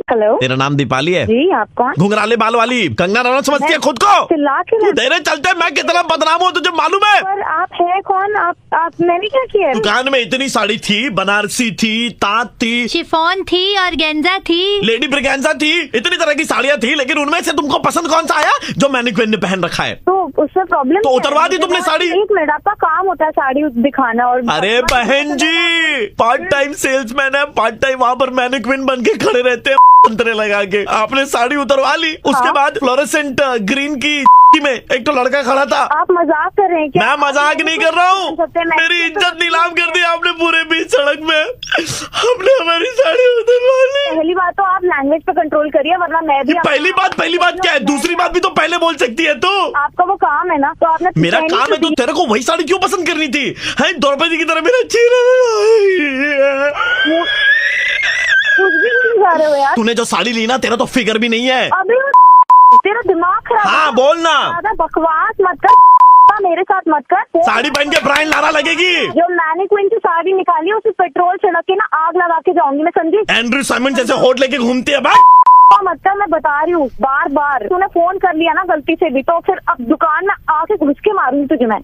Hello, तेरा नाम दीपाली है? जी आप कौन? घुंघराले बाल वाली कंगना रनौत समझती है खुद को? चिल्ला के तू तेरे चलते मैं कितना बदनाम हूँ तुझे मालूम है? पर आप है कौन? आप मैंने क्या किया है? दुकान में इतनी साड़ी थी, बनारसी थी, ताँत थी, शिफॉन थी और गेंजा थी, लेडी ब्रिगेंजा थी, इतनी तरह की साड़ियाँ थी, लेकिन उनमें से तुमको पसंद कौन सा आया जो मैनिक्विन ने पहन रखा है? तो उसमें प्रॉब्लम तो उतरवा दी तुमने साड़ी? एक मिनट, आपका काम होता है साड़ी दिखाना और अरे बहन जी, पार्ट टाइम सेल्समैन है, पार्ट टाइम वहाँ पर मैनिक्विन बन के खड़े रहते हैं अंतरे लगा के। आपने साड़ी उतरवा ली, उसके बाद फ्लोरेसेंट ग्रीन की में एक तो लड़का खड़ा था। आप मजाक कर रहे हैं क्या? मैं मजाक नहीं कर रहा हूँ, मेरी इज्जत नीलाम कर दी आपने पूरे बीच सड़क में। आपने हमारी साड़ी उतरवा ली। पहली बात तो आप लैंग्वेज पे कंट्रोल करिए, वरना मैं भी पहली बात क्या है? दूसरी बात भी तो पहले बोल सकती है तू। आपका वो काम है ना, तो आपने मेरा काम है तो तेरे को वही साड़ी क्यों पसंद करनी थी? है द्रौपदी की तरह मेरा चेहरा कुछ भी नहीं जा रहे हो यार। तूने जो साड़ी ली ना, तेरा तो फिगर भी नहीं है। अबे तेरा दिमाग खराब है। हाँ बोल ना। ज्यादा बकवास मत कर, मेरे साथ मत कर। साड़ी पहन के ब्रांड लारा लगेगी। जो मैनिक्विन की साड़ी निकाली उसे पेट्रोल छिड़क के ना आग लगा के जाऊंगी मैं, समझी? एंड्रू साइमन जैसे होट लेके घूमती है मत कर, मैं बता रही हूँ बार बार। तूने फोन कर लिया ना गलती से भी, तो फिर अब दुकान में आके घुस के मारूंगी तुझे मैं।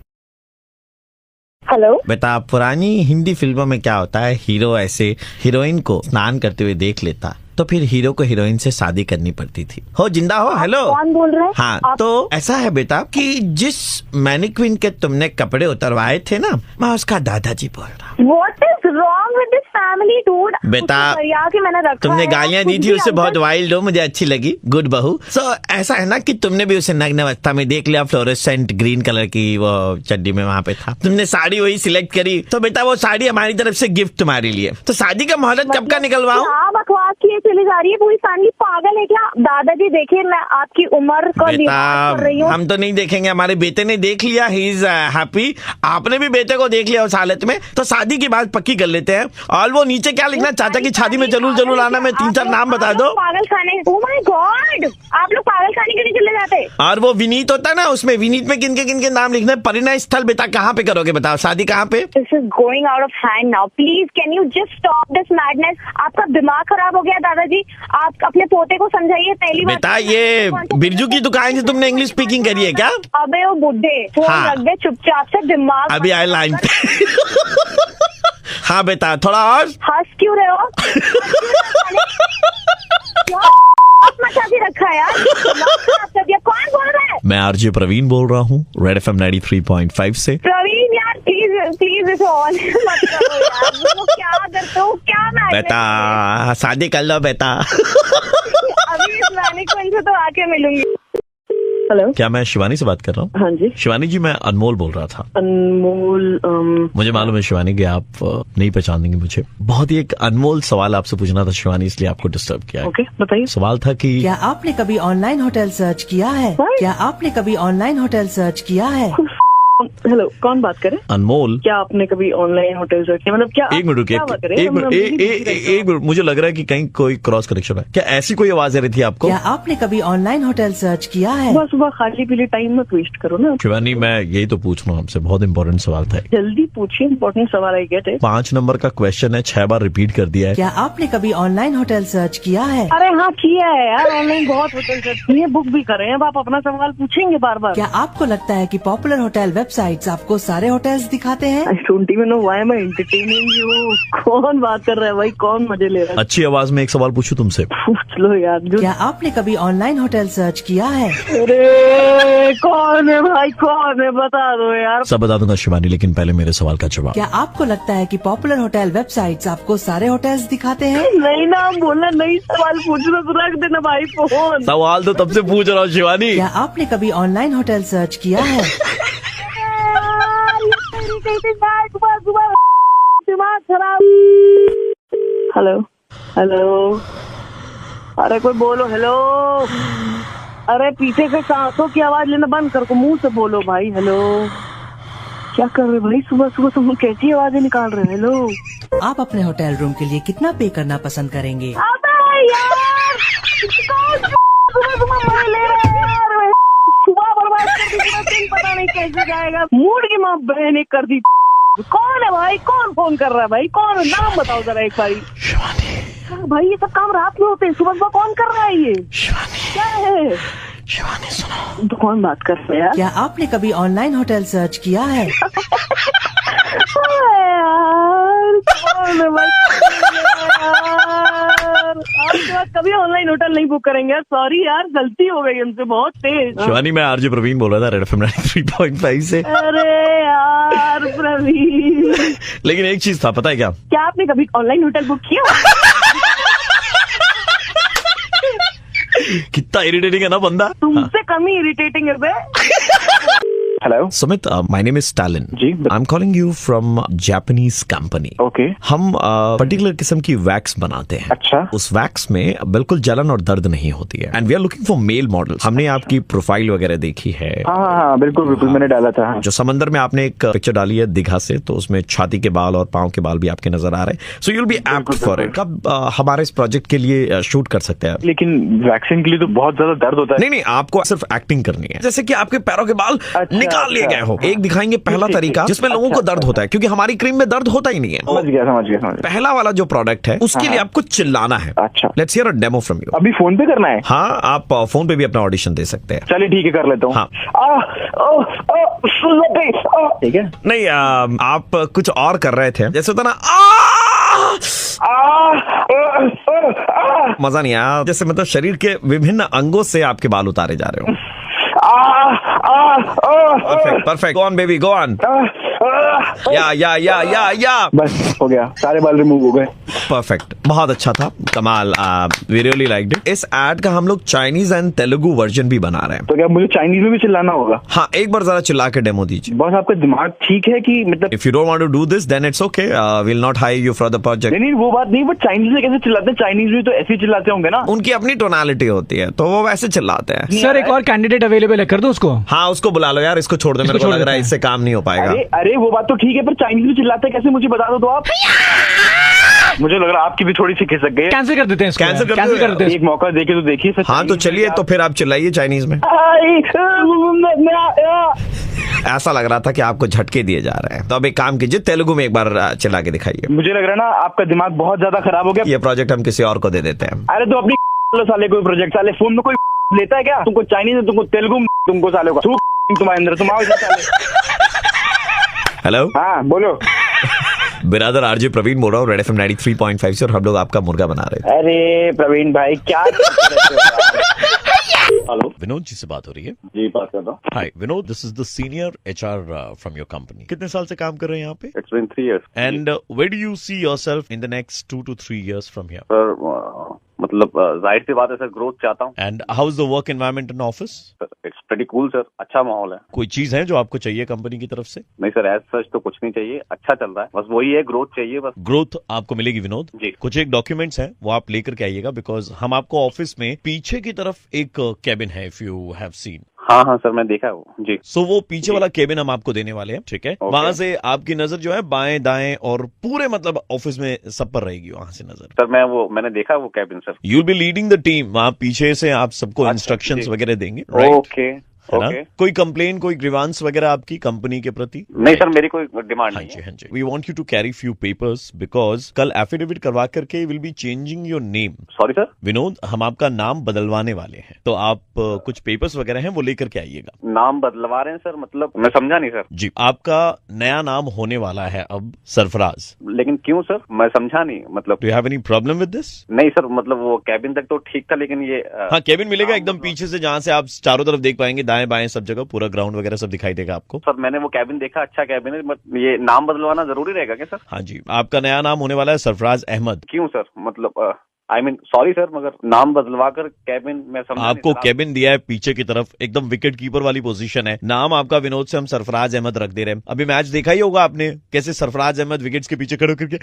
हेलो बेटा, पुरानी हिंदी फिल्मों में क्या होता है, हीरो ऐसे हीरोइन को स्नान करते हुए देख लेता तो फिर हीरो को हीरोइन से शादी करनी पड़ती थी। हो जिंदा हो? हेलो, कौन बोल रहे हैं? हाँ तो ऐसा है बेटा कि जिस मैनिक्विन के तुमने कपड़े उतरवाए थे ना, मैं उसका दादाजी बोल रहा हूँ। What is wrong with this family, dude? बेटा, के मैंने रखा तुमने है, गालियाँ दी थी उसे बहुत वाइल्ड हो, मुझे अच्छी लगी, गुड बहू। सो ऐसा है ना कि तुमने भी उसे नग्न अवस्था में देख लिया, फ्लोरेसेंट ग्रीन कलर की वो चड्डी में वहाँ पे था। तुमने साड़ी वही सिलेक्ट करी, तो बेटा वो साड़ी हमारी तरफ से गिफ्ट तुम्हारे लिए। तो शादी का मुहूर्त कब का निकलवाऊं? बकवास किए चली जा रही है पूरी फैमिली, पागल है क्या? दादाजी देखिए, मैं आपकी उम्र का लिहाज कर रही हूँ। हम तो नहीं देखेंगे, हमारे बेटे ने देख लिया, ही इज हैप्पी। आपने भी बेटे को देख लिया उस हालत में, तो शादी की बात पक्की कर लेते हैं। और वो नीचे क्या लिखना, चाचा की शादी में जरूर जरूर आना, मैं 3-4 नाम बता दो। पागल खाने, ओह माय गॉड, आप लोग पागल खाने के लिए चले जाते। और वो विनीत होता है ना, उसमें विनीत में किन के नाम लिखना है। परिणय स्थल बेटा कहाँ पे करोगे बताओ, शादी कहाँ पे? This is going out of hand now, please can you just stop this madness. आपका दिमाग खराब हो गया दादाजी, आप अपने पोते को समझाइए। पहली बात बेटा, ये बिरजू की दुकान से तुमने इंग्लिश स्पीकिंग करी है क्या? अबे वो बुड्ढे, फोन हाँ। रख दे चुपचाप से, दिमाग अभी आए लाइन पे। हाँ बेटा, थोड़ा और हंस क्यों रहे हो? मचा के रखा है यार, दिमाग खराब कर दिया। कौन बोल रहा है? मैं आरजे प्रवीण बोल रहा हूँ, रेड FM 93.5 से। प्रवीण यार प्लीज इसे ऑन मत करो यार। वो क्या करते हो, क्या मैच? बेटा शादी कर लो बेटा। अभी इस मैनिक्विन से तो आके मिलूंगी। हेलो, क्या मैं शिवानी से बात कर रहा हूँ? हाँ जी शिवानी जी, मैं अनमोल बोल रहा था। अनमोल, मुझे मालूम है शिवानी कि आप नहीं पहचानेंगे मुझे। बहुत ही एक अनमोल सवाल आपसे पूछना था शिवानी, इसलिए आपको डिस्टर्ब किया है। ओके बताइए। सवाल था कि क्या आपने कभी ऑनलाइन होटल सर्च किया है? क्या आपने कभी ऑनलाइन होटल सर्च किया है? हेलो, कौन बात करे? अनमोल, क्या आपने कभी ऑनलाइन होटल सर्च किया? मतलब क्या? एक मिनट रुकिए, एक मिनट, मुझे लग रहा है कि कहीं कोई क्रॉस कनेक्शन है। क्या ऐसी कोई आवाज आ रही थी आपको? क्या आपने कभी ऑनलाइन होटल सर्च किया है? सुबह सुबह खाली पीली टाइम मत वेस्ट करो ना। शिवानी, मैं यही तो पूछ रहा हूँ आपसे, बहुत इंपॉर्टेंट सवाल था। जल्दी पूछिए, इंपॉर्टेंट सवाल आई गेट है। 5 नंबर का क्वेश्चन है, 6 बार रिपीट कर दिया है। क्या आपने कभी ऑनलाइन होटल सर्च किया है? अरे हाँ किया है यार, ऑनलाइन बहुत होटल सर्च किए, बुक भी करे हैं। अब आप अपना सवाल पूछेंगे बार बार। क्या आपको लगता है कि पॉपुलर होटल वेबसाइट्स आपको सारे होटल्स दिखाते हैं? I don't even know why am I entertaining you. कौन बात कर रहा है भाई, कौन मजे ले रहा है? अच्छी आवाज में एक सवाल पूछूं तुमसे? पूछ लो यार। क्या आपने कभी ऑनलाइन होटल सर्च किया है? अरे कौन है भाई, कौन है, बता दो यार। सब बता दूंगा शिवानी, लेकिन पहले मेरे सवाल का जवाब। क्या आपको लगता है कि पॉपुलर होटल वेबसाइट्स आपको सारे होटल्स दिखाते हैं? नहीं ना, बोलना नहीं, सवाल पूछना तो रख देना भाई फोन। सवाल तो तब से पूछ रहा हूँ शिवानी। क्या आपने कभी ऑनलाइन होटल सर्च किया है? दिमाग खराब। हेलो हेलो, अरे कोई बोलो। हेलो, अरे पीछे से सांसों की आवाज लेना बंद कर, को मुंह से बोलो भाई। हेलो, क्या कर रहे भाई, सुबह सुबह तुम कैसी आवाजें निकाल रहे हो? हेलो, आप अपने होटल रूम के लिए कितना पे करना पसंद करेंगे? अबे यार, सुबह सुबह मजे ले रहे हैं यार, सुबह बर्बाद कर दी, पूरा दिन पता नहीं कैसे जाएगा। मूड की माँ बहन एक कर दी। कौन है भाई, कौन फोन कर रहा है भाई, कौन है? नाम बताओ जरा एक बारी। शिवानी। भाई ये सब काम रात में होते हैं, सुबह सुबह कौन कर रहा है ये? शिवानी, क्या है? शिवानी सुनो। तो कौन बात कर रहा है यार? क्या आपने कभी ऑनलाइन होटल सर्च किया है? यार कौन है भाई? यार आपके बाद कभी ऑनलाइन होटल नहीं बुक करेंगे। सॉरी यार, गलती हो गई हमसे, बहुत तेज। शिवानी, मैं आरजे प्रवीण बोल रहा था रेड एफएम 93.5 से। अरे यार प्रवीण, लेकिन एक चीज था, पता है क्या? क्या आपने कभी ऑनलाइन होटल बुक किया? कितना इरिटेटिंग है ना बंदा। तुमसे कम ही इरिटेटिंग है बे। Hello Sumit, my name is Stalin. जी। I am calling you from Japanese company. Okay. हम पर्टिकुलर किस्म की वैक्स बनाते हैं। अच्छा। उस वैक्स में बिल्कुल जलन और दर्द नहीं होती है। And we are looking for male model. हमने आपकी प्रोफाइल वगैरह देखी है। हाँ, बिल्कुल बिल्कुल, मैंने डाला था। हाँ। जो समंदर में आपने एक पिक्चर डाली है दीघा से, तो उसमें छाती के बाल और पाँव के बाल भी आपके नजर आ रहे हैं। So you'll be apt for it. कब हमारे इस प्रोजेक्ट के लिए शूट कर सकते हैं? लेकिन वैक्सीन के लिए तो बहुत ज्यादा दर्द होता है। नहीं, आपको सिर्फ एक्टिंग करनी है, जैसे कि आपके पैरों के बाल निकाल लिए गए हो। एक दिखाएंगे पहला तरीका जिसमें लोगों को दर्द होता है, क्योंकि हमारी क्रीम में दर्द होता ही नहीं है। समझ गया। पहला वाला जो प्रोडक्ट है उसके लिए आपको चिल्लाना है। अच्छा। Let's hear a demo from you. अभी फोन पे करना है? हाँ, आप फोन पे भी अपना ऑडिशन दे सकते हैं। चलिए ठीक है, कर लेता हूँ। हाँ। ठीक है। नहीं, आप कुछ और कर रहे थे, जैसे होता ना मजा नहीं आया, जैसे मतलब शरीर के विभिन्न अंगों से आपके बाल उतारे जा रहे हो। Perfect, go on baby, go on. या बस हो गया, सारे बाल रिमूव हो गए। परफेक्ट, बहुत अच्छा था, कमाल। We really liked it. इस एड का हम लोग चाइनीज एंड तेलुगु वर्जन भी बना रहे हैं। तो क्या मुझे चाइनीज में भी चिल्लाना होगा? हाँ, एक बार जरा चिल्ला के डेमो दीजिए। बॉस, आपका दिमाग ठीक है कि मतलब? If you don't want to do this then it's okay, will not hire you for the project. नहीं, वो बात नहीं, बट चाइनीज में कैसे चिल्लाते हैं? चाइनीज में तो ऐसे ही चिल्लाते होंगे ना? उनकी अपनी टोनालिटी होती है, तो वो वैसे चिल्लाते हैं। सर, एक और कैंडिडेट अवेलेबल है, कर दो उसको। हाँ, उसको बुला लो यार, इसको छोड़ दो, मेरे को लग रहा है इससे काम नहीं हो पाएगा। अरे वो बात तो ठीक है, पर चाइनीज में चिल्लाते कैसे, मुझे बता दो तो आप। मुझे लग रहा है आपकी भी थोड़ी सी खिसक गई। कैंसिल कर देते हैं इसको। कैंसिल कर कैंसिल कर देते हैं। एक मौका देके तो देखिए सर। हाँ, तो चलिए, तो फिर आप चिल्लाइए चाइनीज में। ऐसा लग रहा था कि आपको झटके दिए जा रहे हैं, तो अब एक काम कीजिए, तेलुगु में एक बार चिल्ला के दिखाइए। मुझे लग रहा है ना आपका दिमाग बहुत ज्यादा खराब हो गया। ये प्रोजेक्ट हम किसी और को दे देते हैं। अरे तो अपनी साले कोई प्रोजेक्ट, साले फोन में कोई लेता है क्या? तुमको चाइनीज में, तुमको तेलुगु में, तुमको साले को तुम्हारे अंदर, तुम आओ साले। हेलो, हाँ बोलो। बिरादर आरजे प्रवीण बोल रहा हूँ रेड एफएम 93.5 से, और हम लोग आपका मुर्गा बना रहे थे। अरे प्रवीण भाई, क्या हेलो, विनोद जी से बात हो रही है? जी बात कर रहा हूँ। Hi Vinod, this is the senior HR from your company. कितने साल से काम कर रहे हैं यहाँ पे? It's been 3 years. And where do you see yourself in the next 2 to 3 years from here? Sir मतलब जाहिर सी बात है सर, ग्रोथ चाहता हूँ। And how is the work environment in office? It's pretty cool sir, अच्छा माहौल है। कोई चीज है जो आपको चाहिए कंपनी की तरफ से? नहीं सर, एज सच तो कुछ नहीं चाहिए, अच्छा चल रहा है, बस वही है, ग्रोथ चाहिए बस। ग्रोथ आपको मिलेगी विनोद जी। कुछ एक डॉक्यूमेंट्स हैं वो आप लेकर के आइएगा, बिकॉज हम आपको ऑफिस में पीछे की तरफ एक कैबिन है, इफ यू हैव सीन। हाँ सर, मैं देखा है वो जी। सो वो पीछे वाला केबिन हम आपको देने वाले हैं, ठीक है? वहां से आपकी नजर जो है बाएं दाएं और पूरे मतलब ऑफिस में सब पर रहेगी, वहां से नजर। सर मैंने देखा वो cabin sir. You will be leading the team, वहां पीछे से आप सबको इंस्ट्रक्शंस वगैरह देंगे, राइट? ओके है ना? ओके। कोई कंप्लेन, कोई ग्रीवांस वगैरह आपकी कंपनी के प्रति? नहीं सर, मेरी कोई डिमांड हाँ नहीं जी, है। हाँ जी। We want you to carry few papers, because कल एफिडेविट करवा करके will be changing your name. Sorry sir. Vinod, हम आपका नाम बदलवाने वाले हैं, तो आप कुछ पेपर्स वगैरह हैं वो लेकर के आइएगा। नाम बदलवा रहे हैं सर? मतलब मैं समझा नहीं सर। जी, आपका नया नाम होने वाला है अब सरफराज। लेकिन क्यों सर, मैं समझा नहीं मतलब। Do you have any problem with this? नहीं सर, मतलब वो कैबिन तक तो ठीक था, लेकिन ये हाँ, केबिन मिलेगा एकदम पीछे से, जहाँ से आप चारों तरफ देख पाएंगे, दाएं बाएं सब जगह पूरा ग्राउंड वगैरह सब दिखाई देगा आपको। सर मैंने वो कैबिन देखा, अच्छा कैबिन है, बट ये नाम बदलवाना जरूरी रहेगा क्या सर? हाँ जी, आपका नया नाम होने वाला है सरफराज अहमद। क्यों सर, मतलब आई मीन सॉरी सर, मगर नाम बदलवा कर कैबिन में समझा आपको नहीं सर। केबिन दिया है पीछे की तरफ, एकदम विकेट कीपर वाली पोजीशन है। नाम आपका विनोद से हम सरफराज अहमद रख दे रहे हैं। अभी मैच देखा ही होगा आपने, कैसे सरफराज अहमद विकेट्स के पीछे खड़े करके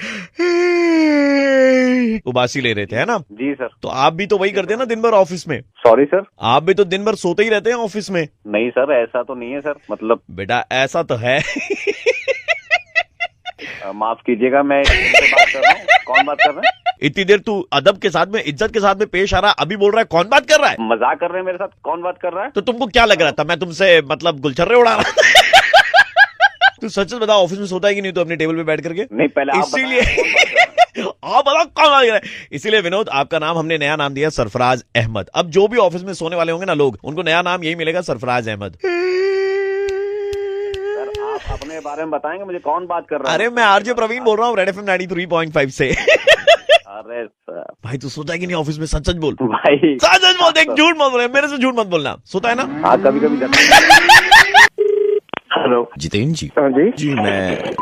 उबासी ले रहे थे, है ना? जी सर। तो आप भी तो वही करते हैं ना दिन भर ऑफिस में? Sorry sir. आप भी तो दिन भर सोते ही रहते हैं ऑफिस में। नहीं सर, ऐसा तो नहीं है सर, मतलब बेटा ऐसा तो है। माफ कीजिएगा, मैं बात कर रहा हूँ। कौन बात कर रहा है? इतनी देर तू अदब के साथ में, इज्जत के साथ में पेश आ रहा, अभी बोल रहा है कौन बात कर रहा है? मजाक कर रहे हैं मेरे साथ? कौन बात कर रहा है? तो तुमको क्या लग रहा था मैं तुमसे मतलब गुलछर्रे उड़ा रहा था? तू सच बता, ऑफिस में सोता है कि नहीं तो अपने टेबल पे बैठ करके? नहीं, पहले आप इसीलिए आप बताओ कौन आ गया है? इसीलिए विनोद आपका नाम हमने नया नाम दिया सरफराज अहमद। अब जो भी ऑफिस में सोने वाले होंगे ना लोग, उनको नया नाम यही मिलेगा, सरफराज अहमद। सर आप अपने बारे में बताएंगे मुझे, कौन बात कर रहा है? अरे मैं आरजे प्रवीण बोल रहा हूँ, रेड एफएम 93.5 से। अरे सर भाई तू सोता है कि नहीं ऑफिस में? सच सच बोल, भाई सच सच बोल, देख झूठ मत बोल, मेरे से झूठ मत बोलना। सोता है ना? हाँ कभी कभी हेलो जितेंद्र जी। हाँ जी। जी मैं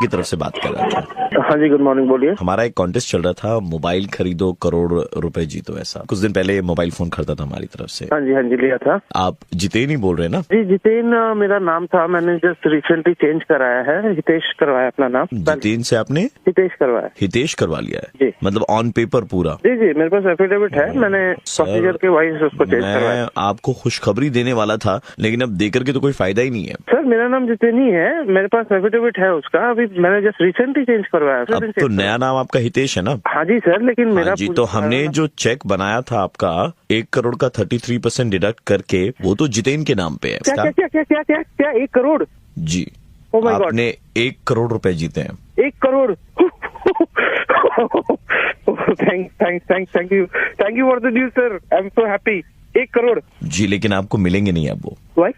की तरफ से बात कर रहा था। हाँ जी, गुड मॉर्निंग, बोलिए। हमारा एक कॉन्टेस्ट चल रहा था, मोबाइल खरीदो करोड़ रुपए जीतो, ऐसा कुछ दिन पहले मोबाइल फोन खरीदा था हमारी तरफ से। हाँ जी, लिया था। आप जितेन ही बोल रहे हैं ना? जी जितेन मेरा नाम था, मैंने जस्ट रिसेंटली चेंज कराया है, हितेश करवाया अपना नाम। जितेन से आपने हितेश करवाया। हितेश करवा लिया है? जी। मतलब ऑन पेपर पूरा? जी जी, मेरे पास एफिडेविट है, मैंने प्रोसीजर के वाइज उसको चेंज करवाया। मैं आपको खुशखबरी देने वाला था, लेकिन अब देकर के तो कोई फायदा ही नहीं है। सर मेरा नाम जितेन ही है, मेरे पास एफिडेविट है उसका, अभी मैंने जस्ट रिसेंटली चेंज करवाया। अब तो नया नाम आपका हितेश है ना? हाँ जी सर, लेकिन मेरा हाँ जी, तो हमने जो चेक बनाया था आपका 1 करोड़ का 33% डिडक्ट करके, वो तो जितेन के नाम पे है। क्या क्या क्या क्या क्या क्या क्या 1 करोड़? जी। Oh my God. आपने 1 करोड़ रुपए जीते हैं। 1 crore? Thank you for the news sir, I am so happy. 1 crore? जी, लेकिन आपको मिलेंगे नहीं अब वो। Why?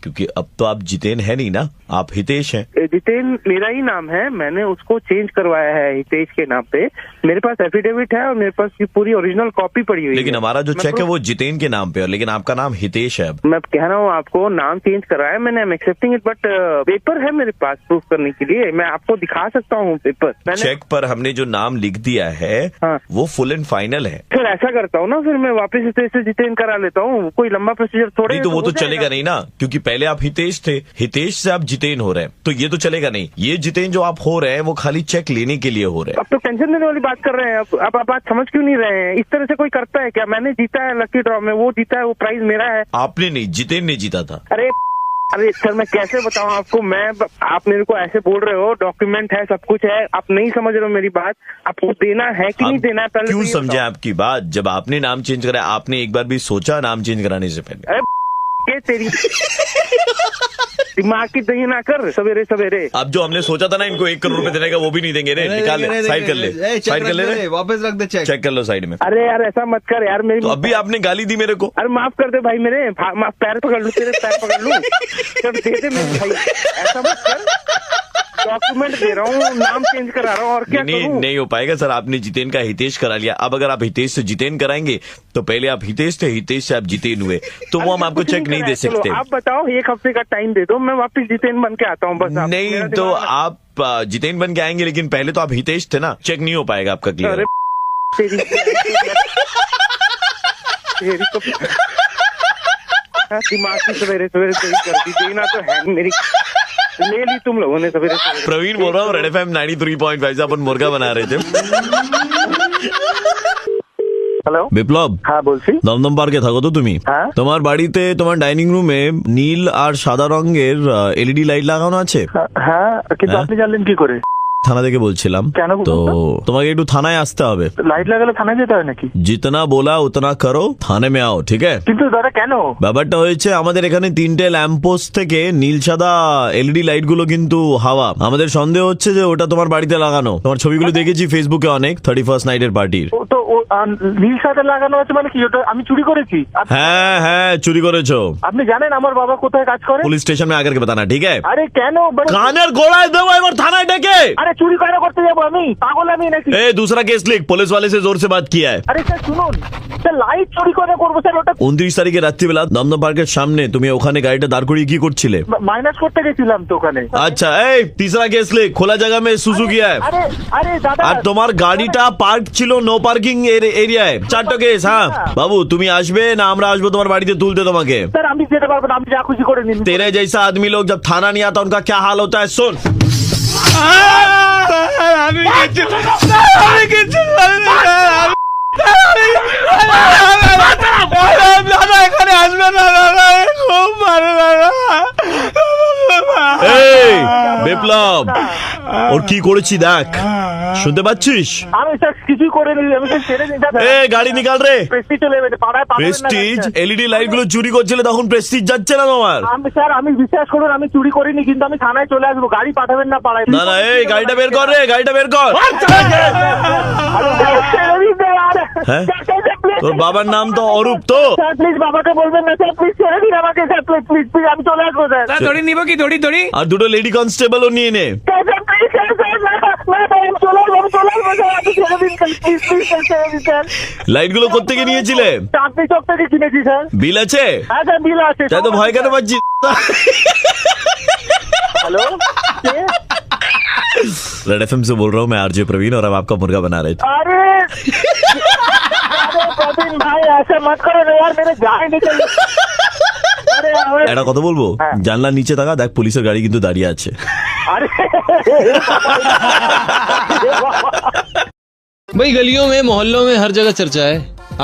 क्योंकि अब तो आप जितेन है नहीं ना, आप हितेश हैं। जितेन मेरा ही नाम है, मैंने उसको चेंज करवाया है हितेश के नाम पे। मेरे पास एफिडेविट है और मेरे पास की पूरी ओरिजिनल कॉपी पड़ी हुई है। लेकिन हमारा जो चेक है वो जितेन के नाम पे है, लेकिन आपका नाम हितेश है। अब मैं कह रहा हूँ आपको, नाम चेंज कराया मैंने, I am accepting it, but paper है मेरे पास प्रूफ करने के लिए, मैं आपको दिखा सकता हूँ पेपर। मैंने चेक पर हमने जो नाम लिख दिया है हाँ। वो फुल एंड फाइनल है। फिर ऐसा करता हूँ ना, फिर मैं वापस हितेश से जितेन करा लेता हूँ, कोई लंबा प्रोसीजर थोड़े। नहीं तो वो तो चलेगा नहीं ना, क्योंकि पहले आप हितेश थे, हितेश से आप जितेन हो रहे हैं, तो ये तो चलेगा नहीं। ये जितेन जो आप हो रहे हैं वो खाली चेक लेने के लिए हो रहे हैं। अब तो टेंशन देने वाली बात कर रहे हैं। अब आप बात समझ क्यों नहीं रहे हैं? इस तरह से कोई करता है क्या? मैंने जीता है लकी ड्रॉ में, वो जीता है, वो प्राइज मेरा है। आपने नहीं, जितेन ने जीता था। अरे सर, मैं कैसे बताऊं आपको? आप मेरे को ऐसे बोल रहे हो, डॉक्यूमेंट है, सब कुछ है, आप नहीं समझ रहे हो मेरी बात। आपको देना है कि नहीं देना है? पहले क्यों तो ये समझे बताओ। आपकी बात? जब आपने नाम चेंज करा, आपने एक बार भी सोचा नाम चेंज कराने से पहले? अरे ये तेरी दिमाग की दही ना कर सवेरे सवेरे। अब जो हमने सोचा था ना इनको 1 करोड़ रुपए देने का, वो भी नहीं देंगे रे। निकाल ले, साइड कर ले, साइड कर ले, वापस रख दे चेक। चेक कर लो साइड में। अरे यार ऐसा मत कर यार, मेरी तो अभी आपने गाली दी मेरे को। अरे माफ कर दे भाई, मेरे माफ, पैर पकड़ लूं तेरे, पैर पकड़ लूं, चल दे दे मेरे भाई, ऐसा मत कर। डॉक्यूमेंट दे रहा हूँ, नाम चेंज करा रहा हूँ, और क्या करूँ? नहीं हो पाएगा सर, आपने जितेन का हितेश करा लिया। अब अगर आप हितेश से जितेन कराएंगे तो पहले आप हितेश थे, हितेश से आप जितेन हुए, तो वो हम आपको चेक नहीं दे सकते। आप बताओ, 1 हफ्ते का टाइम दे दो, मैं वापस जितेन बन के आता हूँ बस। नहीं तो आप जितेन बन के आएंगे, लेकिन पहले तो आप हितेश थे ना, चेक नहीं हो पाएगा आपका। क्लियर? तेरी तो दिमाग की सवेरे सवेरे तेरी कर दी, देना तो है मेरी, ले ली तुम लोगों ने सवेरे सवेरे। प्रवीण बोल रहा हूँ, रेड एफएम 93.5 से अपन मुर्गा बना रहे थे। হ্যালো বিপ্লব, হ্যাঁ বলছি। দমদম পার্কে থাকো তো তুমি? হ্যাঁ। তোমার বাড়িতে তোমার ডাইনিং রুমে নীল আর সাদা রঙের এলইডি লাইট লাগানো আছে? হ্যাঁ, কিন্তু হ্যাঁ? আপনি জানলেন কি করে? থানা থেকে বলছিলাম। কেন বলুন তো তো? তোমাকে একটু থানায় আসতে হবে। লাইট লাগালে থানায় যেতে হয় নাকি? जितना बोला उतना करो, थाने में आओ, ठीक है? কিন্তু দাদা কেন? ব্যাপারটা হয়েছে, আমাদের এখানে 3টে ল্যাম্পপোস্ট থেকে নীল সাদা এলইডি লাইট গুলো কিন্তু হাওয়া। আমাদের সন্দেহ হচ্ছে যে ওটা তোমার বাড়িতে লাগানো। তোমার ছবিগুলো দেখেছি ফেসবুকে অনেক, 31st নাইটের পার্টির। ও তো নীল সাদা লাগানো আছে মানে কি? ওটা আমি চুরি করেছি? হ্যাঁ হ্যাঁ, চুরি করেছো। আপনি জানেন আমার বাবা কোথায় কাজ করে? পুলিশ স্টেশন में आकर के बताना, ठीक है? আরে কেন? কানের গোড়ায় দেবো এবার থানায় ডেকে। আরে চুরি কেন করতে যাবো আমি? পাগল আমি নাকি? ए दूसरा केस लिख, पुलिस वाले से जोर से बात किया है। আরে স্যার শুনুন, স্যার লাইট চুরি করে করবো স্যার? ওটা 29 তারিখে রাত্রিবেলা দমদম পার্কের সামনে তুমি ওখানে গাড়িটা দাঁড় করিয়ে কি করছিলে? মাইনাস করতে গেছিলাম তো ওখানে। আচ্ছা, এই तीसरा केस लिख, খোলা জায়গা में সুজুকি है। আরে আরে দাদা, আর তোমার গাড়িটা পার্ক ছিল নো পার্কিং এরিয়ায়। 4টা কেস। হ্যাঁ বাবু, তুমি আসবে না আমরা আসবো তোমার বাড়িতে তুলতে তোমাকে? স্যার আমি যেতে পারবো না, আপনি যা খুশি করে নিন। तेरे जैसा आदमी लोग जब थाना नहीं आता उनका क्या हाल होता है, सुन। বিপ্লব, ওর কি করেছি দেখ, শুনতে পাচ্ছিস? আমি স্যার কিছুই করে গাড়ি নিকাল রে। প্রেস্টিজ চলে গেছে পাড়ায় পাঠাবেন না প্রেস্টিজ গাড়িটা। এলইডি লাইট গুলো চুরি করছিলে তখন প্রেস্টিজ যাচ্ছে না তোমার? আমি স্যার আমি বিশ্বাস করুন আমি চুরি করিনি কিন্তু আমি থানায় চলে আসবো গাড়ি পাঠাবেন না পাড়ায় না না এই গাড়িটা বের কর রে, গাড়িটা বের কর। হ্যাঁ? তোর বাবার নাম তো অরূপ তো? স্যার প্লিজ বাবাকে বলবেন না স্যার প্লিজ ছেড়ে দিন আমাকে স্যার প্লিজ প্লিজ প্লিজ আমি চলে আসবো স্যার थोड़ी निभो की थोड़ी थोड़ी আর দুটো লেডি কনস্টেবলও নিয়ে নে। স্যার প্লিজ স্যার স্যার আমি চলে আসবো স্যার আপনি ছেড়ে দিন প্লিজ প্লিজ স্যার ছেড়ে দিন স্যার লাইট গুলো কোত্থেকে নিয়েছিলে? চাঁদনি চক থেকে কিনেছি স্যার বিল আছে? হ্যাঁ স্যার বিল আছে তাই তো ভয় কেন পাচ্ছি? হ্যালো रेड एफएम से बोल रहा हूँ मैं आरजे प्रवीण और अब आपका मुर्गा बना रहे थे। अरे प्रवीण भाई ऐसा मत करो ना यार मेरे गाड़ी निकल अरे একটা কথা বলবো, জানলার নিচে থাকা দেখ পুলিশের গাড়ি কিন্তু দাঁড়িয়ে আছে। अरे भाई गलियों में मोहल्लों में हर जगह चर्चा है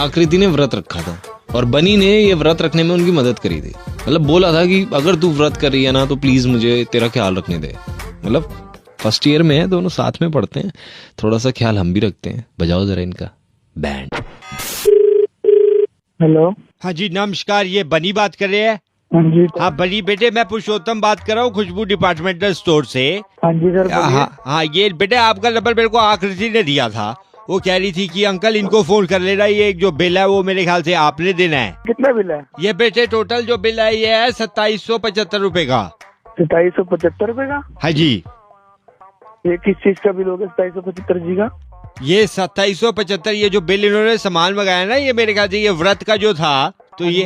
आकृति ने व्रत रखा था और बनी ने ये व्रत रखने में उनकी मदद करी थी। मतलब बोला था कि अगर तू व्रत कर रही है ना तो प्लीज मुझे तेरा ख्याल रखने दे। मतलब फर्स्ट ईयर में है, दोनों साथ में पढ़ते हैं, थोड़ा सा ख्याल हम भी रखते हैं। बजाओ जरा इनका बैंड। हेलो हाँ जी नमस्कार, ये बनी बात कर रहे हैं? हाँ जी हाँ बनी बेटे मैं पुरुषोत्तम बात कर रहा हूँ खुशबू डिपार्टमेंटल स्टोर से। हाँ जी सर हाँ हाँ ये बेटे आपका नंबर मेरे को आकृति ने दिया था। वो कह रही थी कि अंकल इनको फोन कर लेना, ये जो बिल है वो मेरे ख्याल से आपने देना है। कितना बिल है? ये बेटे टोटल जो बिल है ये है 2775 रुपए का। 2775 रुपए का? हाँ जी ये किस चीज का बिल होगा 2775 जी का? ये 2775 ये जो बिल इन्होंने सामान मंगाया ना ये मेरे ख्याल से ये व्रत का जो था तो ये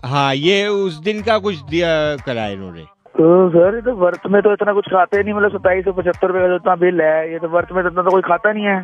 हाँ ये उस दिन का कुछ दिया करा इन्होंने। तो सर ये तो वर्त में तो इतना कुछ खाते ही नहीं, मतलब 2775 रुपए का जो इतना बिल है ये तो वर्त में तो इतना तो कोई खाता नहीं है।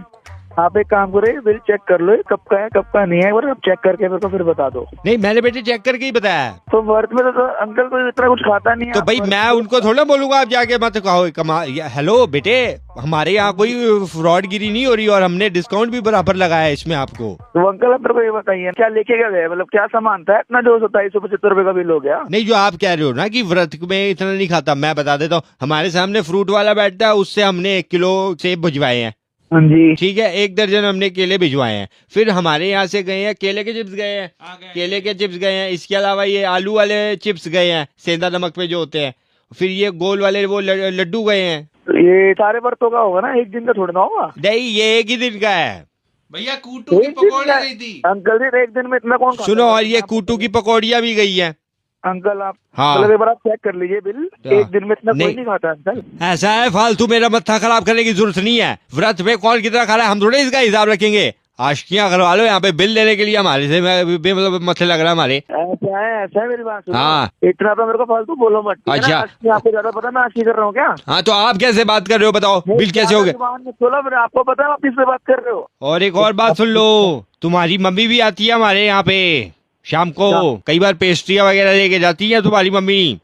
आप एक काम करो बिल चेक कर लो कब का है कब का नहीं है, आप चेक करके मेरे को फिर बता दो। नहीं मैंने बेटे चेक करके ही बताया। तो वर्त में तो अंकल कोई इतना कुछ खाता नहीं है। तो भाई मैं उनको थोड़ा बोलूंगा आप जाके मत कहो कमा। हेलो बेटे हमारे यहाँ कोई फ्रॉडगिरी नहीं हो रही और हमने डिस्काउंट भी बराबर लगाया है इसमें आपको। तो अंकल आप मेरे को ये बताइए क्या लेके क्या गए, मतलब क्या सामान था इतना जो 2775 रुपए का बिल हो गया? नहीं जो आप कह रहे हो ना कि व्रत में इतना नहीं खाता, मैं बता देता हूँ। हमारे सामने फ्रूट वाला बैठता है उससे हमने 1 किलो सेब भिजवाए हैं। हाँ जी ठीक है 1 दर्जन हमने केले भिजवाए हैं। फिर हमारे यहाँ से गए हैं केले के चिप्स गए हैं, केले के चिप्स गए हैं। इसके अलावा ये आलू वाले चिप्स गए हैं सेंधा नमक पे जो होते हैं। फिर ये गोल वाले वो लड्डू गए हैं। ये सारे बर्तों का होगा ना, एक दिन का थोड़ा ना होगा। नहीं ये 1 ही दिन का है भैया कूटू की पकौड़ी गई थी अंकल जी एक दिन में इतना कौन खाता सुनो है? और ये कूटू की पकौड़ियाँ भी गई हैं। अंकल आप हाँ। मतलब एक बार आप चेक कर लीजिए बिल, एक दिन में इतना कोई नहीं खाता अंकल। ऐसा है फालतू मेरा मत्था खराब करने की जरूरत नहीं है। व्रत में कौन कितना खा रहा है हम थोड़े इसका हिसाब रखेंगे। आशिकियाँ करवा लो यहाँ पे बिल देने के लिए हमारे से मतलब मत्थे लग रहा है हमारे। ऐसा है मेरी बात सुनो। हाँ। इतना तो मेरे को फालतू बोलो मत। अच्छा। आपको ज्यादा पता मैं आशिकी कर रहा हूँ क्या? हाँ तो आप कैसे बात कर रहे हो बताओ, बिल कैसे हो गए? बोलो मेरे आपको पता है आप किससे बात कर रहे हो? और एक और बात सुन लो, तुम्हारी मम्मी भी आती है हमारे यहाँ पे शाम को, कई बार पेस्ट्रियाँ वगैरह लेके जाती है तुम्हारी मम्मी।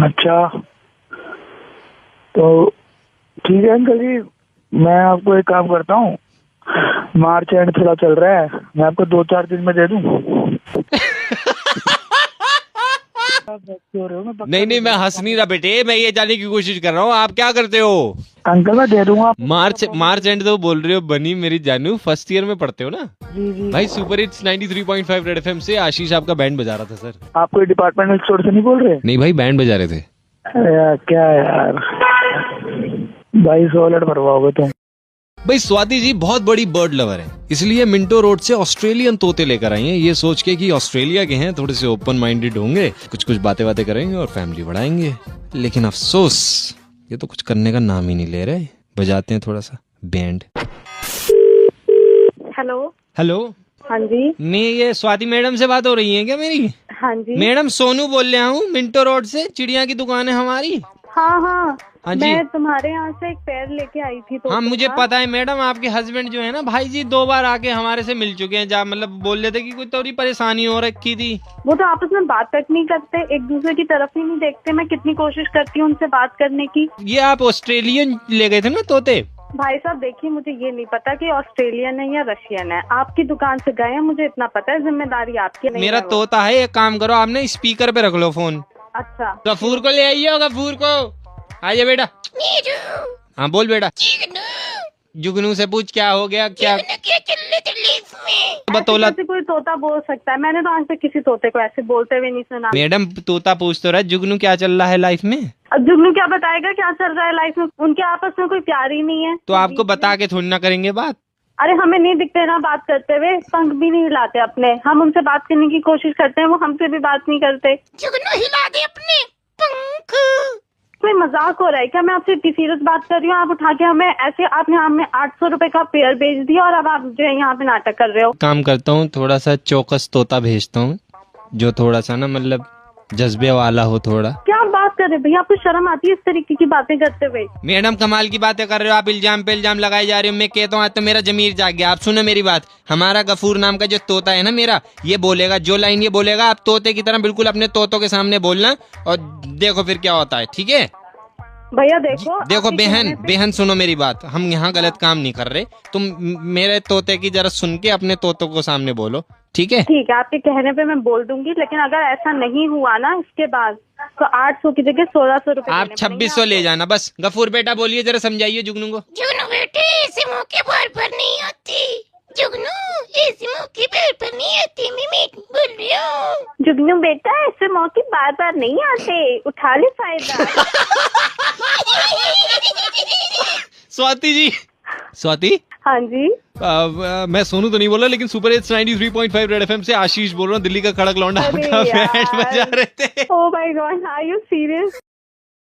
अच्छा तो ठीक है अंकल जी, मैं आपको एक काम करता हूँ, मार्च एंड थोड़ा चल रहा है, मैं आपको 2-4 दिन में दे दूँ। नहीं नहीं मैं हंस नहीं रहा बेटे, मैं ये जानने की कोशिश कर रहा हूँ आप क्या करते हो। अंकल मैं दे दूंगा। मार्च एंड तो बोल रहे हो बनी मेरी जानू, फर्स्ट ईयर में पढ़ते हो ना? जी। भाई सुपर हिट्स 93.5 रेड एफएम से आशीष आपका बैंड बजा रहा था सर। आप कोई डिपार्टमेंटल स्टोर से नहीं बोल रहे? नहीं भाई बैंड बजा रहे थे। अरे यार क्या यार भाई 100 लड़ मरवाओगे तुम। भाई स्वाति जी बहुत बड़ी बर्ड लवर है, इसलिए मिंटो रोड से ऑस्ट्रेलियन तोते लेकर आई हैं, ये सोच के कि ऑस्ट्रेलिया के हैं, थोड़े से ओपन माइंडेड होंगे, कुछ बातें करेंगे और फैमिली बढ़ाएंगे। लेकिन अफसोस ये तो कुछ करने का नाम ही नहीं ले रहे। बजाते हैं थोड़ा सा बैंड। हेलो हेलो हाँ जी। नहीं ये स्वाति मैडम से बात हो रही है क्या मेरी? हाँ जी मैडम सोनू बोल रहा हूँ, मिंटो रोड से, चिड़िया की दुकान है हमारी। हाँ हाँ हाँ जी। मैं तुम्हारे यहाँ से एक पेड़ लेके आई थी तो हाँ मुझे पता है मैडम, आपके हस्बैंड जो है ना भाई जी 2 बार आके हमारे से मिल चुके हैं, जहाँ मतलब बोल रहे थे कि कोई थोड़ी परेशानी हो रखी थी। वो तो आपस में बात तक नहीं करते, एक दूसरे की तरफ ही नहीं देखते। मैं कितनी कोशिश करती हूँ उनसे बात करने की। ये आप ऑस्ट्रेलियन ले गए थे ना तोते? भाई साहब देखिए मुझे ये नहीं पता कि ऑस्ट्रेलियन है या रशियन है, आपकी दुकान से गए हैं मुझे इतना पता है, जिम्मेदारी आपकी नहीं। मेरा तोता है, एक काम करो आप ना स्पीकर पे रख लो फोन। अच्छा गफूर को ले आइए, गफूर को आइए बेटा। हाँ बोल बेटा। जुगनू से पूछ क्या हो गया, क्या बतौला। कैसे कोई तोता बोल सकता है? मैंने तो आज तक किसी तोते को ऐसे बोलते हुए नहीं सुना। मैडम तोता पूछ तो रहा है जुगनू क्या चल रहा है लाइफ में। अब जुगनू क्या बताएगा क्या चल रहा है लाइफ में? उनके आपस में कोई प्यार ही नहीं है। तो आपको बता के थोड़ी ना करेंगे बात। अरे हमें नहीं दिखते ना बात करते हुए, पंख भी नहीं हिलाते अपने। हम उनसे बात करने की कोशिश करते हैं, वो हमसे भी बात नहीं करते। जुगनू हिला दे अपने पंख। कोई मजाक हो रहा है क्या? मैं आपसे इतनी सीरियस बात कर रही हूँ, आप उठा के हमें ऐसे, आपने हमें 800 रुपए का पेयर भेज दिया और अब आप जो है यहाँ पे नाटक कर रहे हो। काम करता हूँ, थोड़ा सा चौकस तोता भेजता हूँ जो थोड़ा सा ना मतलब जज्बे वाला हो थोड़ा। क्या आप बात कर रहे हैं भैया? आपको शर्म आती है इस तरीके की बातें करते हुए? मैडम कमाल की बातें कर रहे हो आप, इल्जाम पे इल्जाम लगाए जा रहे हो। मैं कहता हूँ आज तो मेरा जमीर जाग गया। आप सुनो मेरी बात, हमारा गफूर नाम का जो तोता है ना मेरा, ये बोलेगा जो लाइन ये बोलेगा, आप तोते की तरह बिल्कुल अपने तोतों के सामने बोलना और देखो फिर क्या होता है, ठीक है? भैया देखो बहन सुनो मेरी बात, हम यहाँ गलत काम नहीं कर रहे। तुम मेरे तोते की जरा सुन के अपने तोतों को सामने बोलो, ठीक है? ठीक है, आपके कहने पे मैं बोल दूंगी, लेकिन अगर ऐसा नहीं हुआ ना इसके बाद तो 800 की जगह 1600 रुपए आप 2600 ले जाना बस। गफूर बेटा बोलिए, जरा समझाइए जुगनू को। जुगनू बेटे ऐसे मौके बार बार नहीं आते। जुगनू ऐसे मौके बार बार नहीं आते, मैं बोल रही हूँ। जुगनू बेटा ऐसे मौके बार बार नहीं आते, उठा ले फायदा। स्वाति जी, स्वाति। हाँ जी। मैं सोनू तो नहीं बोल रहा, लेकिन सुपर हिट्स 93.5 रेड एफएम से आशीष बोल रहा हूँ, दिल्ली का खड़क लौंडा आपका बैंड बजा रहे थे। Oh my god, are you serious?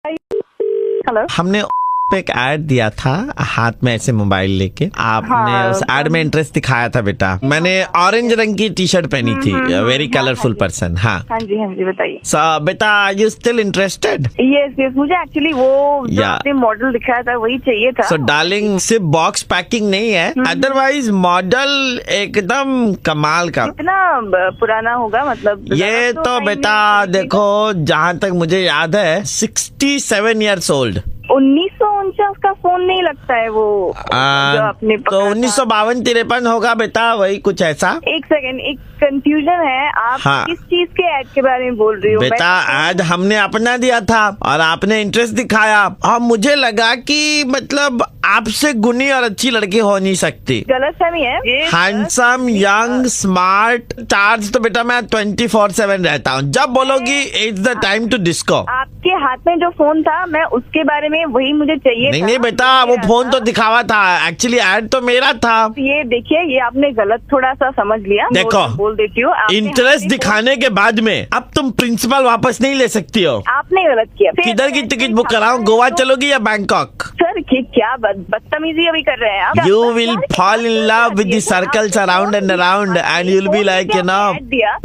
Hello. हमने पे एक ऐड दिया था हाथ में ऐसे मोबाइल लेके, आपने उस ऐड में इंटरेस्ट दिखाया था बेटा। मैंने ऑरेंज रंग की टी शर्ट पहनी थी, वेरी कलरफुल पर्सन। हाँ जी बताइए। सो बेटा यू स्टिल इंटरेस्टेड? यस, मुझे एक्चुअली वो जो आपने मॉडल दिखाया था वही चाहिए था। सो डार्लिंग सिर्फ बॉक्स पैकिंग नहीं है, अदरवाइज मॉडल एकदम कमाल का। कितना पुराना होगा मतलब? ये तो बेटा देखो, जहाँ तक मुझे याद है 67 years old। 1949 का फोन नहीं लगता है वो जो आपने तो 1952-53 होगा बेटा, वही कुछ ऐसा। एक सेकंड, एक कंफ्यूजन है। आप किस चीज के ऐड के बारे में बोल रही हो? बेटा ऐड हमने अपना दिया था और आपने इंटरेस्ट दिखाया और मुझे लगा कि मतलब आपसे गुनी और अच्छी लड़की हो नहीं सकती। गलतफहमी है। Handsome, young, smart. चार्ज तो बेटा मैं 24/7 रहता हूँ, जब बोलोगी it's the time to disco. आपके हाथ में जो फोन था, मैं उसके बारे में वही मुझे चाहिए। नहीं बेटा, वो फोन तो दिखावा था, एक्चुअली ऐड तो मेरा था। ये देखिए, ये आपने गलत थोड़ा सा समझ लिया। देखो बोल देती हूँ, इंटरेस्ट दिखाने के बाद में अब तुम प्रिंसिपल वापस नहीं ले सकती हो। आपने गलत किया। किधर की टिकट बुक कराऊं, गोवा चलोगी या बैंकॉक? सर क्या बदतमीजी अभी कर रहे हैं आप? You will fall in love with the circles around and around and you'll be like, you know,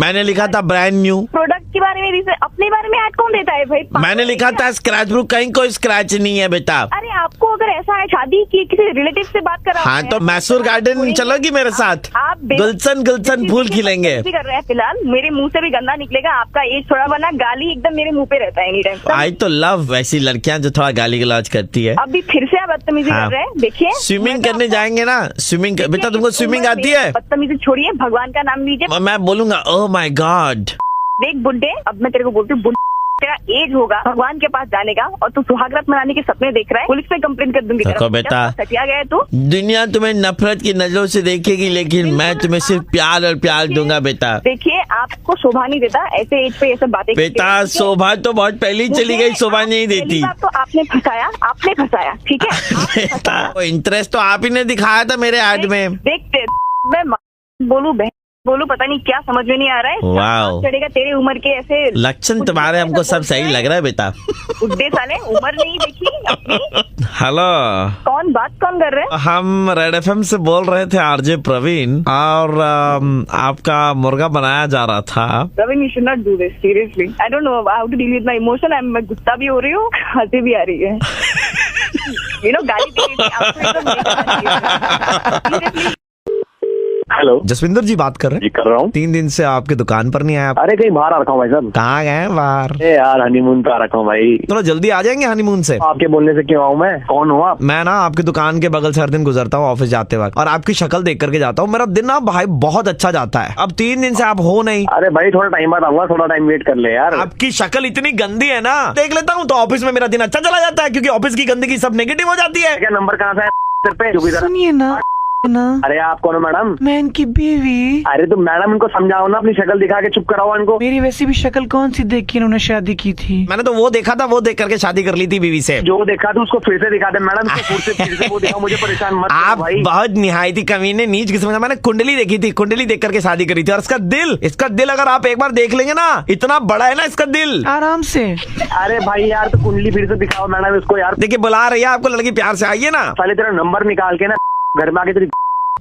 मैंने लिखा था ब्रांड न्यू प्रोडक्ट के बारे में, अपने बारे में ऐड कौन देता है भाई? मैंने लिखा था स्क्रैच प्रूफ, कहीं कोई स्क्रैच नहीं है बेटा। अरे आपको अगर ऐसा है, शादी की किसी रिलेटिव से बात करा? हाँ तो मैसूर गार्डन चलोगी मेरे साथ? आप गुलशन फूल खिलेंगे। कर रहे हैं फिलहाल, मेरे मुंह से भी गंदा निकलेगा। आपका एज थोड़ा बना, गाली एकदम मेरे मुंह पे रहता है एनी टाइम। आई तो लव वैसी लड़कियां जो थोड़ा गाली गलौज करती है। अभी फिर से आप बदतमीजी कर रहे हैं। देखिए स्विमिंग करने जाएंगे ना, स्विमिंग बेटा तुमको स्विमिंग आती है? बदतमीजी छोड़िए, भगवान का नाम लीजिए। मैं बोलूंगा ओह माय गॉड। देख बुड्ढे, अब मैं तेरे को बोलती हूँ, तेरा एज होगा भगवान के पास जाने का और तू सुहागरात मनाने के सपने देख रहा है। पुलिस पे कंप्लेंट कर दूंगी। देखो बेटा, सटिया गया है तू। दुनिया तुम्हें नफरत की नजरों से देखेगी, लेकिन मैं तुम्हें सिर्फ प्यार और प्यार दूंगा बेटा। देखिए आपको शोभा नहीं देता ऐसे एज पे ये सब बातें। बेटा शोभा तो बहुत पहले ही चली गई, शोभा नहीं देती। तो आपने फंसाया, ठीक है? बेटा इंटरेस्ट तो आप ही ने दिखाया था मेरे ऐड में। देखते मैं बोलू पता नहीं क्या समझ में नहीं आ रहा है। वाओ, चढ़ेगा तेरे उम्र के ऐसे लक्षण तुम्हारे हमको सब सही लग रहा है बेटा। बुड्ढे साले, उम्र नहीं देखी अपनी। हेलो, कौन कर रहे हैं? हम रेड एफएम से बोल रहे थे, आरजे प्रवीण, और आपका मुर्गा बनाया जा रहा था। Praveen, you should not do this, seriously. I don't know how to deal with my emotion. मैं गुस्सा भी हो रही हूँ, हंसी भी आ रही है। यू नो गाली। हेलो, जसविंदर जी बात कर रहे हैं? जी कर रहा हूँ। 3 दिन से आपके दुकान पर नहीं आया। अरे कहीं बाहर आ रखा हूँ भाई साहब। कहाँ गए हैं बाहर? यार हनीमून पे आ रखा हूँ भाई। थोड़ा जल्दी आ जाएंगे हनीमून से। आपके बोलने से क्यों आऊँ मैं? कौन हूँ आप? मैं ना आपकी दुकान के बगल से हर दिन गुजरता हूँ ऑफिस जाते वक्त, और आपकी शक्ल देख करके जाता हूँ। मेरा दिन ना भाई बहुत अच्छा जाता है। अब 3 दिन से आप हो नहीं। अरे भाई थोड़ा टाइम बाद आऊंगा, थोड़ा टाइम वेट कर ले यार। आपकी शक्ल इतनी गंदी है ना, देख लेता हूँ तो ऑफिस में मेरा दिन अच्छा चला जाता है, क्योंकि ऑफिस की गंदगी सब नेगेटिव हो जाती है। क्या नंबर कहाँ से है? सिर पे जो भी जरा। सुनिए ना अरे आप कौन हो मैडम? मैं इनकी बीवी। अरे तो मैडम इनको समझाओ ना, अपनी शक्ल दिखा के चुप कराओ इनको। मेरी वैसी भी शक्ल कौन सी देख के इन्होंने शादी की थी? मैंने तो वो देखा था, वो देख करके शादी कर ली थी बीवी से। जो देखा था उसको फिर से दिखा दे मैडम, फिर से वो दिखाओ, मुझे परेशान मत आप करो भाई। बहुत निहायती कमीने, नीच किस्म का। मैंने कुंडली देखी थी, कुंडली देख करके शादी करी थी। और इसका दिल अगर आप एक बार देख लेंगे ना, इतना बड़ा है ना इसका दिल। आराम से। अरे भाई यार तो कुंडली फिर से दिखाओ मैडम इसको यार। देखिए बुला रही है आपको लड़की, प्यार से आइए ना। साले तेरा नंबर निकाल के ना घर में आके तेरी।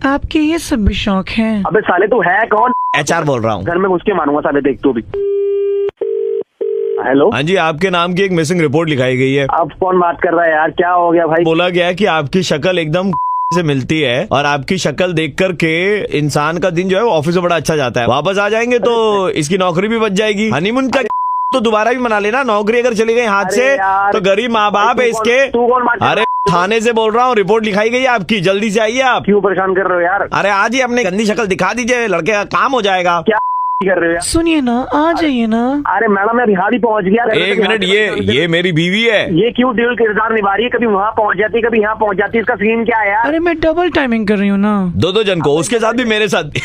आपके ये सब भी शौक हैं? अबे साले तू है कौन? HR बोल रहा हूँ। घर में घुस के मारूंगा साले, देख तू भी। हेलो। हाँ जी, आपके नाम की एक मिसिंग रिपोर्ट लिखाई गई है। अब कौन बात कर रहा है यार, क्या हो गया भाई? बोला गया है कि आपकी शक्ल एकदम से मिलती है और आपकी शक्ल देख करके इंसान का दिन जो है वो ऑफिस में बड़ा अच्छा जाता है। वापस आ जाएंगे तो इसकी नौकरी भी बच जाएगी। हनीमून का तो दोबारा भी मना लेना। नौकरी अगर चली गई हाथ से तो गरीब माँ बाप है इसके। अरे थाने से बोल रहा हूँ, रिपोर्ट लिखाई गई है आपकी, जल्दी से आइए आप। क्यों परेशान कर रहे हो यार? अरे आज ही अपनी गंदी शक्ल दिखा दीजिए, लड़के का काम हो जाएगा। क्या कर रहे हो? सुनिए ना, आ जाइए ना। अरे मैडम मैं बिहार ही पहुंच गया। एक मिनट, ये मेरी बीवी है। ये क्यों ड्यूल किरदार निभा रही है? कभी वहाँ पहुंच जाती है, कभी यहाँ पहुंच जाती है, इसका सीन क्या है यार? अरे मैं डबल टाइमिंग कर रही हूँ ना। दो जन को, उसके साथ भी मेरे साथ।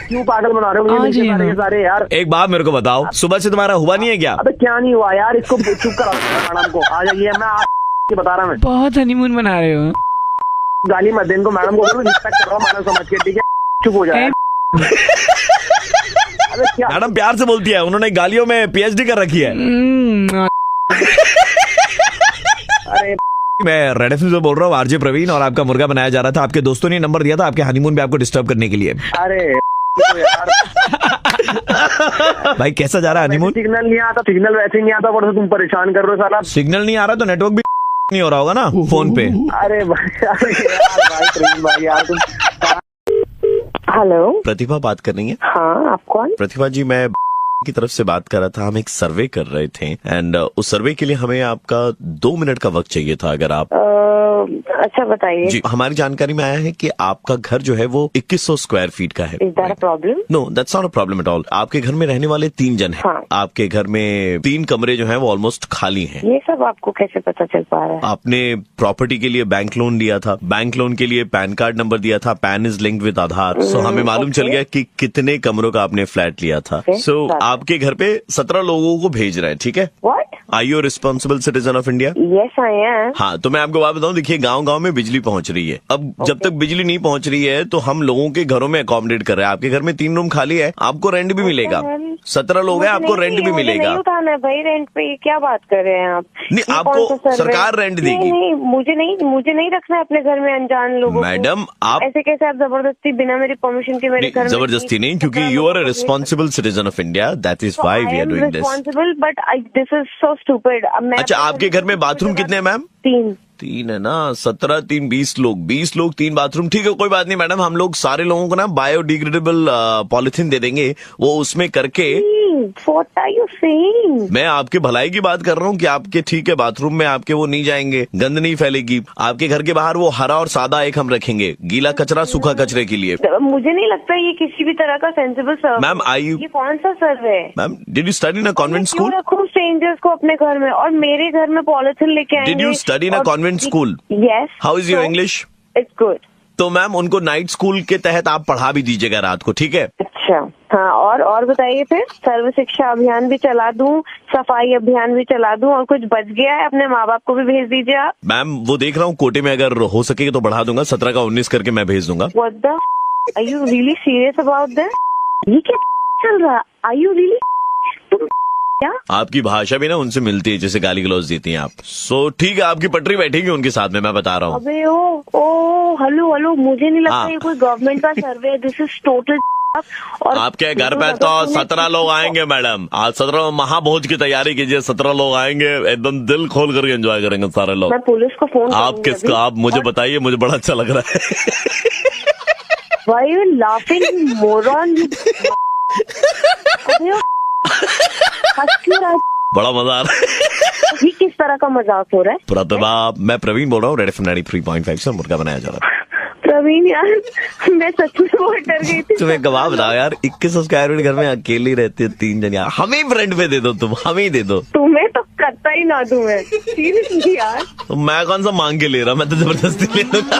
क्यों पागल बना रहे हो मुझे सारे यार? एक बात मेरे को बताओ, सुबह से तुम्हारा हुआ नहीं है क्या? अबे क्या नहीं हुआ यार, इसको चुप कराओ मैडम को। आ जाइए, मैं आपको बता रहा हूँ। बहुत हनीमून मना रहे हो। गाली मत दे इनको, मैडम को रिस्पेक्ट करो मैडम समझ के, ठीक है? चुप हो जाए। मैडम प्यार से बोलती है, उन्होंने गालियों में PhD कर रखी है। अरे मैं रेड एफएम से बोल रहा हूँ, RJ प्रवीण, और आपका मुर्गा बनाया जा रहा था। आपके दोस्तों ने नंबर दिया था आपके हनीमून पे आपको डिस्टर्ब करने के लिए। अरे यार भाई कैसा जा रहा है हनीमून? सिग्नल नहीं आता, सिग्नल वैसे नहीं आता, पर तुम परेशान कर रहे हो साला। सिग्नल नहीं आ रहा तो नेटवर्क भी नहीं हो रहा होगा ना फोन पे। अरे भाई यार तुम। हेलो, प्रतिभा बात कर रही है? हाँ आप कौन? प्रतिभा जी, मैं की तरफ से बात कर रहा था। हम एक सर्वे कर रहे थे एंड उस सर्वे के लिए हमें आपका 2 मिनट का वक्त चाहिए था, अगर आप। अच्छा बताइए जी। हमारी जानकारी में आया है कि आपका घर जो है वो 2100 स्क्वायर फीट का है। Is that a problem? No, that's not a problem at all. आपके घर में रहने वाले 3 जन हैं। हाँ। आपके घर में 3 कमरे जो हैं वो ऑलमोस्ट खाली हैं। ये सब आपको कैसे पता चल पा रहा है? आपने प्रॉपर्टी के लिए बैंक लोन लिया था, बैंक लोन के लिए पैन कार्ड नंबर दिया था, पैन इज लिंक्ड विद आधार। सो हमें मालूम चल गया कि कितने कमरों का आपने फ्लैट लिया था। सो आपके घर पे 17 लोगों को भेज रहे हैं, ठीक है? What? Are you responsible citizen of India? Yes I am. हाँ, तो मैं आपको बात बताऊं, देखिए गांव-गांव में बिजली पहुंच रही है। अब जब तक बिजली नहीं पहुंच रही है तो हम लोगों के घरों में अकोमोडेट कर रहे हैं। आपके घर में 3 रूम खाली है, आपको रेंट भी मिलेगा। 17 लोग हैं, आपको रेंट भी मिलेगा। नहीं उठाना है भाई रेंट पे, क्या बात कर रहे हैं आप? नहीं, आपको सरकार रेंट देगी। नहीं, मुझे नहीं रखना है अपने घर में अनजान लोगों को। मैडम आप ऐसे कैसे आप जबरदस्ती बिना मेरी परमिशन के मेरे घर में? जबरदस्ती नहीं, क्योंकि you are a responsible citizen of India, that is why we are doing this. Responsible, but this is so stupid. अच्छा, आपके घर में बाथरूम कितने हैं मैम? 3 है ना। 17 3 20 लोग, 20 लोग 3 बाथरूम। ठीक है, कोई बात नहीं मैडम, हम लोग सारे लोगों को ना बायोडिग्रेडेबल पॉलिथीन दे देंगे, वो उसमें करके। What are you saying? मैं आपके भलाई की बात कर रहा हूँ कि आपके ठीक है बाथरूम में आपके वो नहीं जाएंगे, गंद नहीं फैलेगी। आपके घर के बाहर वो हरा और सादा एक हम रखेंगे, गीला कचरा सूखा कचरे के लिए। मुझे नहीं लगता ये किसी भी तरह का सेंसिबल सर्व। मैम ये कौन सा सर्वे है? Ma'am, did you study in a convent school? रखूं स्ट्रेंजर्स को अपने घर में, और मेरे घर में पॉलिथीन लेके आएंगे? Did you study in a convent school? Yes. How is your English? It's good. तो मैम उनको नाइट स्कूल के तहत आप पढ़ा भी दीजिएगा रात को, ठीक है? अच्छा हाँ, और बताइए फिर। सर्व शिक्षा अभियान भी चला दूं, सफाई अभियान भी चला दूं, और कुछ बच गया है अपने माँ बाप को भी भेज दीजिए आप। मैम वो देख रहा हूँ कोटे में अगर हो सके तो बढ़ा दूंगा, 17 का 19 करके मैं भेज दूंगा। What the are you really serious about this? ये क्या चल रहा? Are you really? क्या? आपकी भाषा भी ना उनसे मिलती है जैसे गाली गलौज देती हैं आप। सो ठीक है, आपकी पटरी बैठेगी उनके साथ में, मैं बता रहा हूँ। अबे ओ हेलो, मुझे नहीं लगता ये कोई गवर्नमेंट का सर्वे है। This is total. और आपके घर पे तो 17 लोग आएंगे मैडम। आज 17 महाभोज की तैयारी कीजिए, 17 लोग आएंगे, एकदम दिल खोल करके एंजॉय करेंगे सारे लोग। मैं पुलिस को फोन आप किसको? आप मुझे बताइए, मुझे बड़ा अच्छा लग रहा है। Why are you laughing, moron? बड़ा मजा आ रहा है। ये किस तरह का मजाक हो रहा है? प्रतिभा, मैं प्रवीण बोल रहा हूँ, रेड एफएम 93.5 से मुर्गा बनाया जा रहा है। प्रवीण यार, मैं सच में बहुत डर गई थी। तुम्हें गवाह बताओ यार, 2100 स्क्वायर फीट घर में अकेली रहती है 3 जन यार। हमें फ्रेंड पे दे दो, तुम हमें ही दे दो। तुम्हें तो करता ही ही ना दूं मैं, सीरियसली यार। तो मैं कौन सा मांग के ले रहा, मैं तो जबरदस्ती ले लूंगा।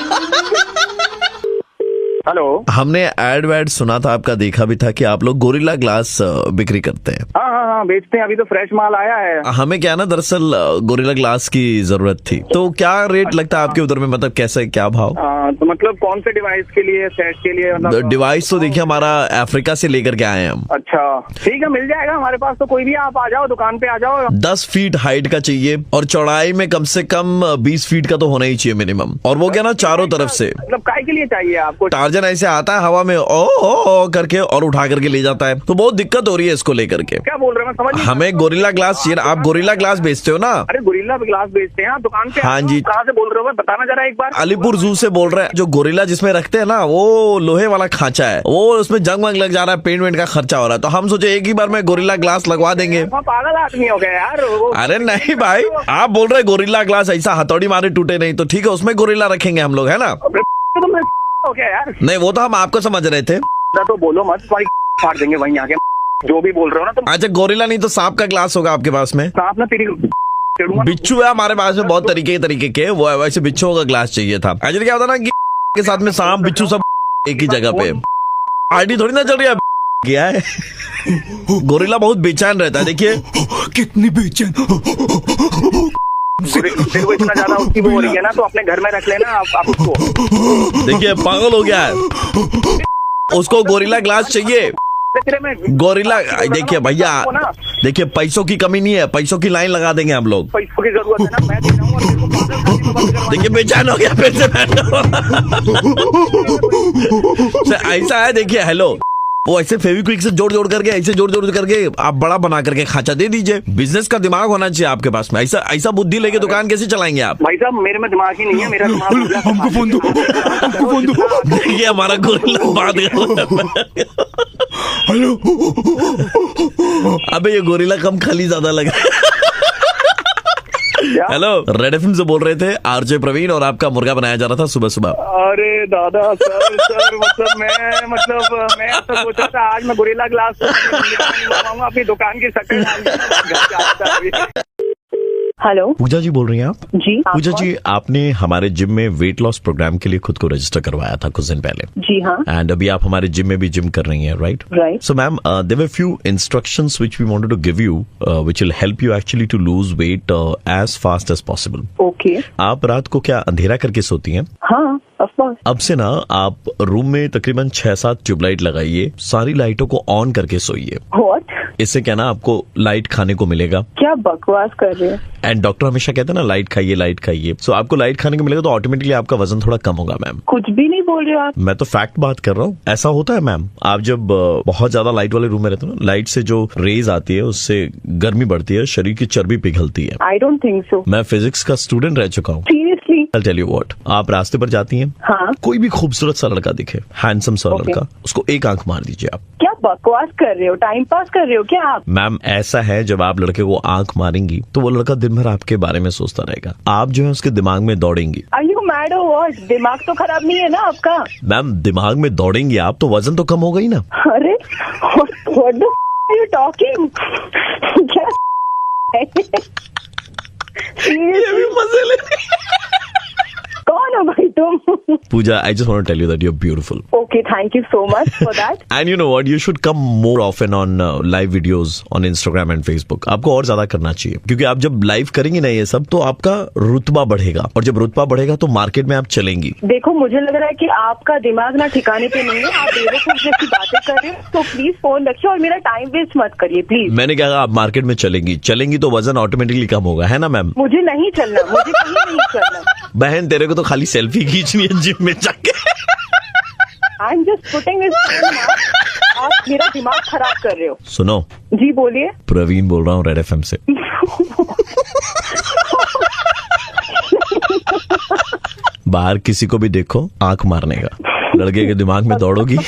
हेलो, हमने एड वैड सुना था आपका, देखा भी था कि आप लोग गोरिल्ला ग्लास बिक्री करते हैं। हाँ बेचते हैं, अभी तो फ्रेश माल आया है। हमें क्या ना, दरअसल गोरिल्ला ग्लास की जरूरत थी, तो क्या रेट लगता है आपके उधर में, मतलब कैसे क्या भाव? तो मतलब कौन से डिवाइस के लिए, सेट के लिए? मतलब डिवाइस तो देखिए हमारा अफ्रीका से लेकर के आए हैं हम। अच्छा ठीक है, मिल जाएगा हमारे पास तो, कोई भी आप आ जाओ, दुकान पे आ जाओ। 10 फीट हाइट का चाहिए और चौड़ाई में कम से कम 20 फीट का तो होना ही चाहिए मिनिमम, और वो क्या ना चारों तरफ से। मतलब काय के लिए चाहिए आपको? टार्जन ऐसे आता है हवा में ओ करके और उठा करके ले जाता है, तो बहुत दिक्कत हो रही है इसको लेकर के। क्या बोल रहे हैं, मैं समझ नहीं। हमें गोरिल्ला ग्लास चाहिए। आप गोरिल्ला ग्लास बेचते हो ना? अरे गोरिल्ला ग्लास बेचते हैं आप दुकान पे? हाँ जी। कहाँ से बोल रहे हो, बताना जरा एक बार। अलीपुर जू से बोल रहे हैं। जो गोरिल्ला जिसमें रखते हैं ना, वो लोहे वाला खांचा है, वो उसमें जंग वंग लग जा रहा है, पेंट वेंट का खर्चा हो रहा है, तो हम सोचे एक ही बार में गोरिल्ला ग्लास लगवा देंगे। पागल आदमी हो गया यार। अरे नहीं भाई, आप बोल रहे गोरिल्ला ग्लास ऐसा हथौड़ी मारे टूटे नहीं, तो ठीक है उसमें गोरिल्ला रखेंगे हम लोग, है ना? हो गया यार। नहीं वो तो हम आपको समझ रहे थे। तो बोलो मत, फाड़ देंगे वहीं आके, जो भी बोल रहे हो ना तुम। अच्छा गोरिल्ला नहीं तो सांप का ग्लास होगा आपके पास में? सांप ना तेरी बिच्छू है हमारे पास में, बहुत तरीके के वो है, वैसे बिच्छुओं का ग्लास चाहिए था। एक्चुअली क्या होता ना कि के साथ में सांप बिच्छू सब एक ही जगह पे। आईडी थोड़ी ना चल रही है, क्या है? गोरिल्ला बहुत बेचैन रहता है, देखिए कितनी बेचैन। तेरे को इतना ज्यादा उसकी वो हो रही है ना, तो अपने घर में रख लेना आप उसको। देखिए पागल हो गया है, उसको गोरिल्ला ग्लास चाहिए। गोरिल्ला देखिए भैया, देखिए पैसों की कमी नहीं है, पैसों की लाइन लगा देंगे हम लोग। पैसों की जरूरत है ना, मैं दे रहा हूं। देखिए बेचैन हो गया फिर से ऐसा है। देखिए हेलो, वो ऐसे फेविक्विक से जोड़ करके, ऐसे जोड़ करके आप बड़ा बना करके खांचा दे दीजिए। बिजनेस का दिमाग होना चाहिए आपके पास में। ऐसा बुद्धि लेके दुकान कैसे चलाएंगे आप? भाई साहब मेरे में दिमाग ही नहीं है, मेरा दिमाग। हमको फोन दो, हमको फोन दो। देखिए हमारा गोरिल्ला बात कर। हेलो, अबे ये गोरिल्ला कम खाली ज्यादा लग रहा है। हेलो, रेड एफएम से बोल रहे थे आरजे प्रवीण, और आपका मुर्गा बनाया जा रहा था सुबह सुबह। अरे दादा सर मतलब मैं तो सोचा था आज मैं गोरिल्ला ग्लास अपनी दुकान की शक्ल। हेलो, पूजा जी बोल रही हैं आप? जी पूजा जी, आपने हमारे जिम में वेट लॉस प्रोग्राम के लिए खुद को रजिस्टर करवाया था कुछ दिन पहले। जी हाँ। एंड अभी आप हमारे जिम में भी जिम कर रही हैं, right? Right. So ma'am, there were few instructions which we wanted to give you, which will help you actually to lose weight as fast as possible. Okay. आप रात को क्या अंधेरा करके सोती हैं? हाँ, ऑफ कोर्स। अब से ना आप रूम में तकरीबन 6-7 ट्यूबलाइट लगाइए, सारी लाइटों को ऑन करके सोइए। व्हाट? इससे क्या ना आपको लाइट खाने को मिलेगा। क्या बकवास कर रहे हैं? एंड डॉक्टर हमेशा कहते हैं ना लाइट खाइए, लाइट खाइए। सो आपको लाइट खाने को मिलेगा तो ऑटोमेटिकली आपका वजन थोड़ा कम होगा। मैम कुछ भी नहीं बोल रहे हो आप। मैं तो फैक्ट बात कर रहा हूँ, ऐसा होता है मैम। आप जब बहुत ज्यादा लाइट वाले रूम में रहते हो ना, लाइट से जो रेज आती है उससे गर्मी बढ़ती है, शरीर की चर्बी पिघलती है। I don't think so. मैं फिजिक्स का स्टूडेंट रह चुका हूँ। Seriously? I'll tell you what, आप रास्ते पर जाती हैं, हाँ, कोई भी खूबसूरत सा लड़का दिखे, हैंडसम सा लड़का, उसको एक आंख मार दीजिए आप। क्या बकवास कर रहे हो? टाइम पास कर रहे हो क्या आप? मैम ऐसा है, जब आप लड़के को आंख मारेंगी तो वो लड़का दिन भर आपके बारे में सोचता रहेगा, आप जो है उसके दिमाग में दौड़ेंगी। Are you mad or what? दिमाग तो खराब नहीं है ना आपका? मैम दिमाग में दौड़ेंगी आप तो वजन तो कम होगा ही ना। अरे what the are you talking? कौन हो भाई तुम? पूजा, I just want to tell you that you're beautiful. Okay, thank you so much for that. And you know what? You should come more often on live videos on Instagram and Facebook. आपको और ज्यादा करना चाहिए, क्योंकि आप जब live करेंगी ना ये सब तो आपका रुतबा बढ़ेगा, और जब रुतबा बढ़ेगा तो मार्केट में आप चलेंगी। देखो मुझे लग रहा है कि आपका दिमाग ना ठिकाने पे नहीं है, आप बेवकूफ जैसी बातें कर रहे हो, तो प्लीज फोन रखिए और मेरा टाइम वेस्ट मत करिए प्लीज। मैंने कहा आप मार्केट में चलेंगी तो वजन ऑटोमेटिकली कम होगा, है ना मैम? मुझे नहीं चलना, मुझे कहीं नहीं चलना। बहन तेरे को तो खाली सेल्फी खींचनी है जिम में जाके। I'm just putting it on now. आप मेरा दिमाग खराब कर रहे हो। सुनो जी बोलिए। प्रवीण बोल रहा हूँ रेड एफएम से। बाहर किसी को भी देखो आंख मारने का, लड़के के दिमाग में दौड़ोगी। अब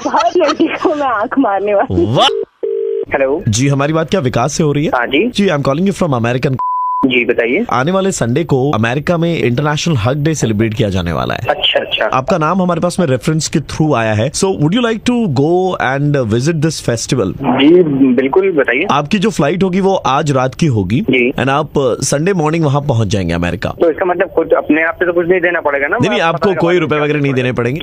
हर लड़की को मैं आंख मारने वाली। वाह। हेलो जी, हमारी बात क्या विकास से हो रही है? हाँ जी। जी, I am calling you from American. जी बताइए। आने वाले संडे को अमेरिका में इंटरनेशनल हग डे सेलिब्रेट किया जाने वाला है। अच्छा अच्छा। आपका नाम हमारे पास में रेफरेंस के थ्रू आया है, so would you like to go and visit this festival? जी बिल्कुल बताइए। आपकी जो फ्लाइट होगी वो आज रात की होगी एंड आप संडे मॉर्निंग वहाँ पहुँच जाएंगे अमेरिका। तो इसका मतलब खुद अपने आप से तो कुछ नहीं देना पड़ेगा ना? नहीं, आपको कोई रुपए वगैरह नहीं देने पड़ेंगे।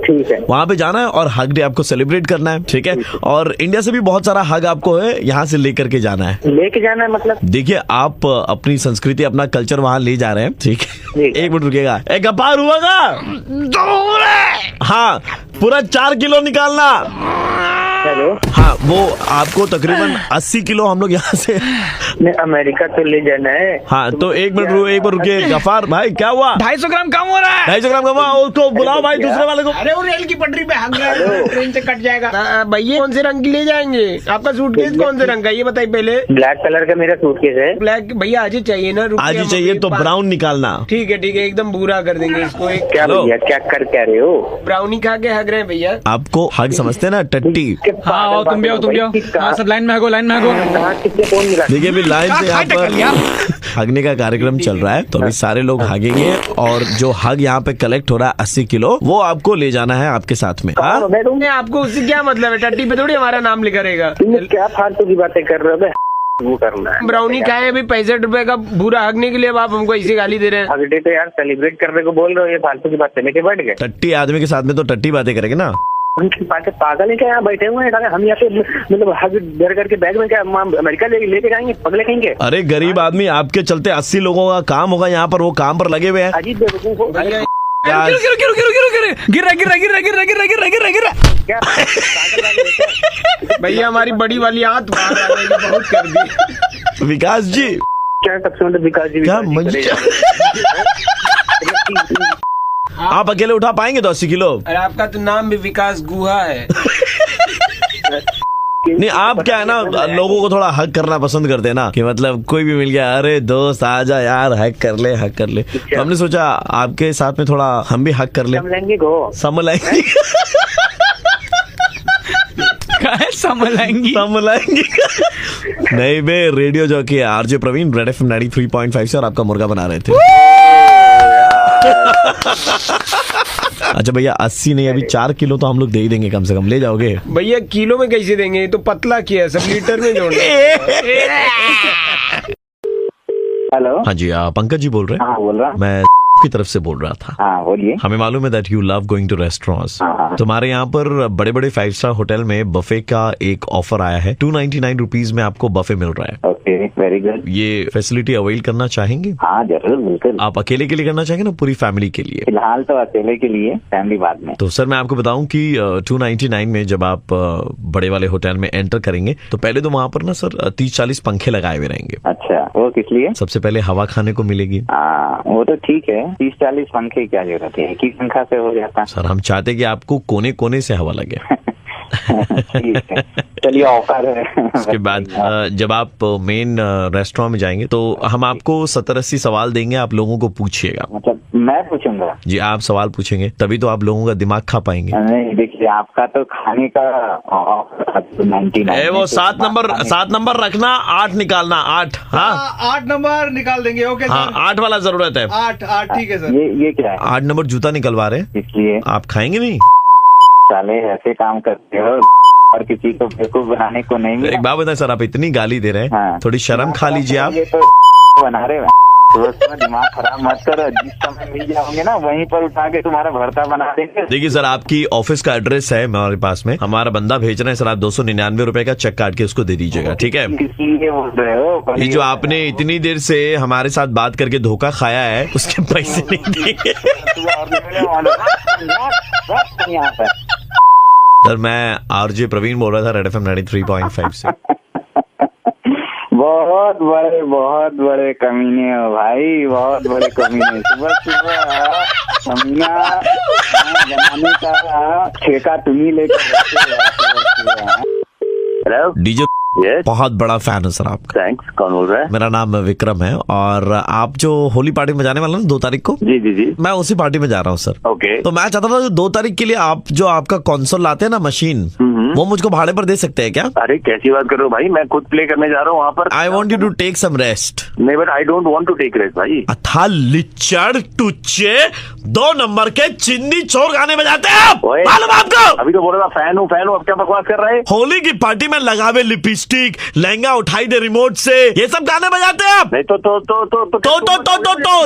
ठीक है। वहाँ पे जाना है और हग डे आपको सेलिब्रेट करना है, ठीक है? और इंडिया से भी बहुत सारा हग आपको है यहाँ से लेकर के जाना है। लेके जाना है मतलब? देखिए, आप अपनी संस्कृति अपना कल्चर वहाँ ले जा रहे हैं, ठीक है? एक मिनट रुकेगा। एक गपार हुआ का? हाँ, पूरा 4 किलो निकालना। हेलो। हाँ, वो आपको तकरीबन 80 किलो हम लोग यहाँ से अमेरिका तो ले जाना है। हाँ, तो एक मिनट रुकिए। गफार भाई क्या हुआ? 250 ग्राम कम हो रहा है। 250 ग्राम कम हुआ, उसको बुलाओ भाई दूसरे वाले को। अरे वो रेल की पटरी पे हग रहा है, ट्रेन से कट जाएगा। भैया कौन से रंग की ले जाएंगे? आपका सूटकेस कौन से रंग का ये बताइए पहले। ब्लैक कलर का मेरा सूटकेस है। ब्लैक भैया आज ही चाहिए ना? आज ही चाहिए तो ब्राउन निकालना। ठीक है एकदम भूरा कर देंगे इसको। क्या भैया क्या कर कह रहे हो? ब्राउनी खा के हग रहे हैं भैया। आपको हग समझते हैं ना, टट्टी? हाँ, तुम भी आओ। हाँ, सब लाइन में हगो। देखिए अभी लाइन से यहाँ पर हगने का कार्यक्रम चल रहा है, तो अभी सारे लोग हगेंगे और जो हग यहाँ पे कलेक्ट हो रहा है 80 किलो, वो आपको ले जाना है आपके साथ में। हाँ, आपको उससे क्या मतलब है? टट्टी पे थोड़ी हमारा नाम लिखा रहेगा। क्या फालतू की बातें कर रहे हो? वो करना है। ब्राउनी खाए अभी 65 रुपए का भूरा हगने के लिए, अब आप हमको इसी गाली दे रहे हैं। हग डे तो यार सेलिब्रेट करने को बोल रहे हो, ये फालतू की बातें लेके बैठ गए। टट्टी आदमी के साथ में तो टट्टी बातें करेंगे ना। पागल है क्या? यहाँ बैठे हुए हैं हम यहाँ पे, मतलब हग डर करके बैग में क्या अमेरिका लेके जाएंगे? पगले कहेंगे। अरे गरीब आदमी, आपके चलते 80 लोगों का काम होगा यहाँ पर, वो काम पर लगे हुए हैं। अजीब बेवकूफ हो। गिर भैया हमारी बड़ी वाली हाथ बहुत कर दी। विकास जी क्या सबसे विकास जी क्या आप अकेले उठा पाएंगे तो 80 किलो? अरे आपका तो नाम भी विकास गुहा है। नहीं, आप क्या है ना, लोगों को थोड़ा हक करना पसंद करते हैं ना, कि मतलब कोई भी मिल गया, अरे दोस्त आजा यार हक कर ले। तो हमने सोचा आपके साथ में थोड़ा हम भी हक कर ले। समलाएंगे समलाएंगे नहीं बे, radio jockey RJ Praveen, red FM 93.5 से, और आपका मुर्गा बना रहे थे। अच्छा भैया 80 नहीं, अभी 4 किलो तो हम लोग दे ही देंगे कम से कम। ले जाओगे? भैया किलो में कैसे देंगे? तो पतला किया, सब लीटर में जोड़। हेलो। हाँ जी, पंकज जी बोल रहे हैं? हाँ बोल रहा। मैं की तरफ से बोल रहा था। हाँ बोलिए। हमें मालूम है that you love going to restaurants. तुम्हारे यहाँ पर बड़े बड़े 5 स्टार होटल में बफे का एक ऑफर आया है। 299 रुपीज में आपको बफे मिल रहा है। Okay, very good. ये फैसिलिटी अवेल करना चाहेंगे? हाँ जरूर, बिल्कुल। आप अकेले के लिए करना चाहेंगे ना पूरी फैमिली के लिए? फिलहाल तो अकेले के लिए, फैमिली बाद में। तो सर मैं आपको बताऊं कि 299 में जब आप बड़े वाले होटल में एंटर करेंगे तो पहले तो वहाँ पर ना सर 30-40 पंखे लगाए हुए रहेंगे। अच्छा, वो किस लिए? सबसे पहले हवा खाने को मिलेगी। वो तो ठीक है, 30-40 पंखे क्या जरूरत है, एक ही पंखा से हो जाता। सर हम चाहते कि आपको कोने कोने से हवा लगे। चलिए ऑफर है। उसके बाद जब आप मेन रेस्टोरेंट में जाएंगे तो हम आपको 70-80 सवाल देंगे, आप लोगों को पूछिएगा। मतलब मैं पूछूंगा? जी, आप सवाल पूछेंगे तभी तो आप लोगों का दिमाग खा पाएंगे। नहीं देखिए, आपका तो खाने का 99। वो 7 नंबर रखना, 8 निकालना, 8। हाँ 8 नंबर निकाल देंगे। ओके हाँ, 8 वाला जरूरत है। 8 ठीक है सर। ये क्या है? 8 नंबर जूता निकलवा रहे, इसलिए आप खाएंगे नहीं? साले ऐसे काम करते हो और किसी को बेवकूफ बनाने को नहीं मिला। एक बात बताएं सर, आप इतनी गाली दे रहे हैं। हाँ। थोड़ी शर्म खा लीजिए आप। ये तो बना रहे तो दिमाग खराब मत करो, जिस समय मिल जाओगे ना वहीं पर उठा के तुम्हारा भरता बना देंगे। देखिए सर, आपकी ऑफिस का एड्रेस है हमारे पास में, हमारा बंदा भेज रहे हैं सर, आप 299 रुपए का चेक काट के उसको दे दीजिएगा, ठीक है? किसी बोल रहे हो? ये जो आपने इतनी देर से हमारे साथ बात करके धोखा खाया है, उसके पैसे नहीं देंगे। सर मैं आरजे प्रवीण बोल रहा था, रेड एफएम 93.5 से। बहुत बड़े कमीने हो भाई, बहुत बड़े कमीने। सुबह कमीना जमाने का ठेका तुम्ही लेकर। डीजे बहुत बड़ा फैन हूँ सर आपका। थैंक्स। कौन बोल रहा है? मेरा नाम विक्रम है और आप जो होली पार्टी में जाने वाला ना 2 तारीख को, जी जी जी, मैं उसी पार्टी में जा रहा हूँ सर। ओके। तो मैं चाहता था 2 तारीख के लिए आप जो आपका कंसोल लाते हैं ना मशीन, वो मुझको भाड़े पर दे सकते हैं क्या? अरे कैसी बात कर रहे हो भाई, मैं खुद प्ले करने जा रहा हूँ वहाँ पर। I want you to take some rest. नहीं but I don't want to take rest भाई। अथा लिचड़ टुच्चे 2 नंबर के चिंदी चोर गाने बजाते हैं आप, मालूम आपको? अभी तो बोल रहा था फैन हूँ, अब क्या बकवास कर रहे हैं? होली की पार्टी में लगावे लिपस्टिक, लहंगा उठाई दे रिमोट से, ये सब गाने बजाते हैं आप? नहीं तो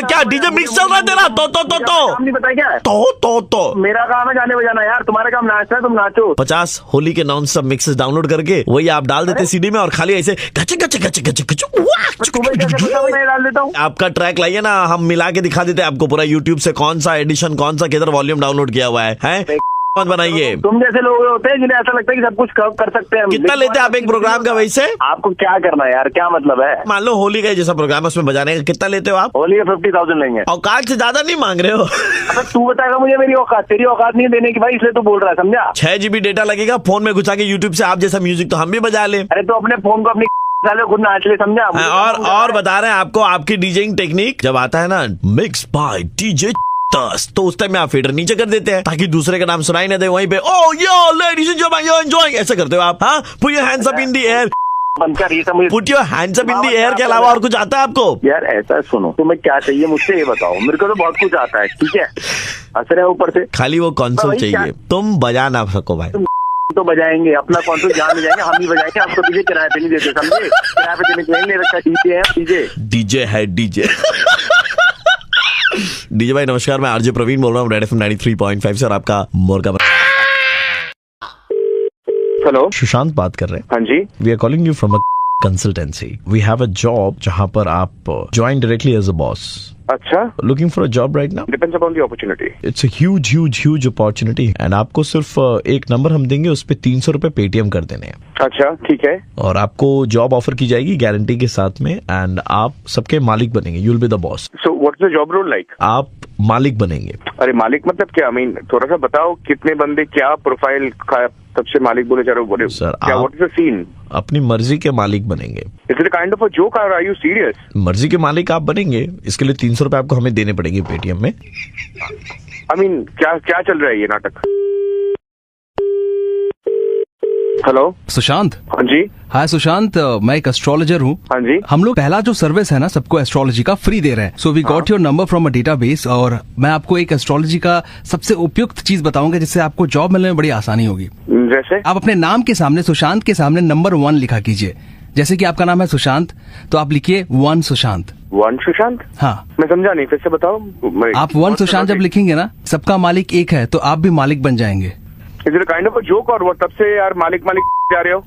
क्या डीजे मिक्स चल रहा है तेरा? तो नहीं पता क्या? तो मेरा काम है गाने बजाना यार, तुम्हारा काम नाचना है, तुम नाचो। 50 होली के नॉन स्टॉप मिक्सेस डाउनलोड करके वही आप डाल देते सीडी में और खाली ऐसे गच गच गच गच गच मैं डाल देता हूँ। आपका ट्रैक लाइए ना, हम मिला के दिखा देते हैं आपको पूरा यूट्यूब से कौन सा एडिशन, कौन सा किधर वॉल्यूम डाउनलोड किया हुआ है? मत बनाइए। तुम जैसे लोग होते हैं जिन्हें ऐसा लगता है कि सब कुछ कर सकते हैं। कितना लेते हैं आप एक प्रोग्राम का? वैसे आपको क्या करना है यार, क्या मतलब है? मान लो होली का जैसा प्रोग्राम है उसमें बजाने का कितना लेते हो आप? होली का 50,000 लेंगे। औकात से ज्यादा नहीं मांग रहे हो? अबे तू बताएगा मुझे मेरी औकात, तेरी औकात नहीं देने की भाई, इसलिए तू बोल रहा है, समझा? 6 GB डेटा लगेगा फोन में घुसा के यूट्यूब से आप जैसा म्यूजिक तो हम भी बजा ले। अरे तो अपने फोन को अपनी खुद नाच ले, समझा? और बता रहे हैं आपको आपकी डीजेइंग टेक्निक जब आता है ना, मिक्स बाय डीजे तो उस टाइम में आप फेडर नीचे कर देते हैं ताकि दूसरे का नाम सुनाई ना दे वहीं पे। Oh yo ladies and gentleman, you enjoying, ऐसा करते हो आप? हाँ, put your hands up in the air. Put your hands up in the air के अलावा और कुछ आता है आपको? यार ऐसा सुनो, तुम्हें क्या चाहिए मुझसे ये बताओ, मेरे को तो बहुत कुछ आता है, ठीक है? हंस रहे ऊपर से। खाली वो कंसोल चाहिए, तुम बजा ना सको भाई। तो बजाएंगे, अपना कंसोल जान ले जाएंगे, हम ही बजाएंगे, आपको डीजे किराए पे नहीं देते, समझे? किराए पे देने के लिए नहीं रखा, डीजे है डीजे है डीजे। डीजे भाई नमस्कार, मैं आरजे प्रवीण बोल रहा हूँ, रेड एफएम 93.5 से, और आपका मोरका। हेलो, सुशांत बात कर रहे हैं। हाँ जी। We are calling you from a consultancy. We have a job जहाँ पर आप join directly as a boss. अच्छा। Looking for a job right now? Depends upon the opportunity. It's a huge opportunity and आपको सिर्फ एक number हम देंगे, उस पे 300 रुपए पेटीएम कर देने हैं। अच्छा ठीक है। और आपको जॉब ऑफर की जाएगी गारंटी के साथ में, एंड आप सबके मालिक बनेंगे। You will be the boss. So what's the job role like? आप मालिक बनेंगे। अरे मालिक मतलब क्या? I mean, थोड़ा सा बताओ, कितने बंदे, क्या प्रोफाइल का, तब से मालिक बोले जा रहे हो? सर क्या, व्हाट इज द सीन? अपनी मर्जी के मालिक बनेंगे। Is it kind of a joke और आर यू सीरियस? मर्जी के मालिक आप बनेंगे, इसके लिए 300 रुपए आपको हमें देने पड़ेंगे पेटीएम में। I mean, क्या चल रहा है ये नाटक? हेलो सुशांत। हाँ जी। हाय सुशांत, मैं एक एस्ट्रोलॉजर हूँ। हाँ जी। हम लोग पहला जो सर्विस है ना सबको एस्ट्रोलॉजी का फ्री दे रहे हैं। So we got your number from a database, और मैं आपको एक एस्ट्रोलॉजी का सबसे उपयुक्त चीज बताऊंगा जिससे आपको जॉब मिलने में बड़ी आसानी होगी। जैसे? आप अपने नाम के सामने, सुशांत के सामने नंबर 1 लिखा कीजिए। जैसे कि आपका नाम है सुशांत, तो आप लिखिए 1 सुशांत। 1 सुशांत? हाँ। मैं समझा नहीं, फिर से बताओ। आप 1 सुशांत जब लिखेंगे ना, सबका मालिक एक है, तो आप भी मालिक बन जाएंगे। Is it kind of a joke और वो? तब से यार मालिक जा रहे हो,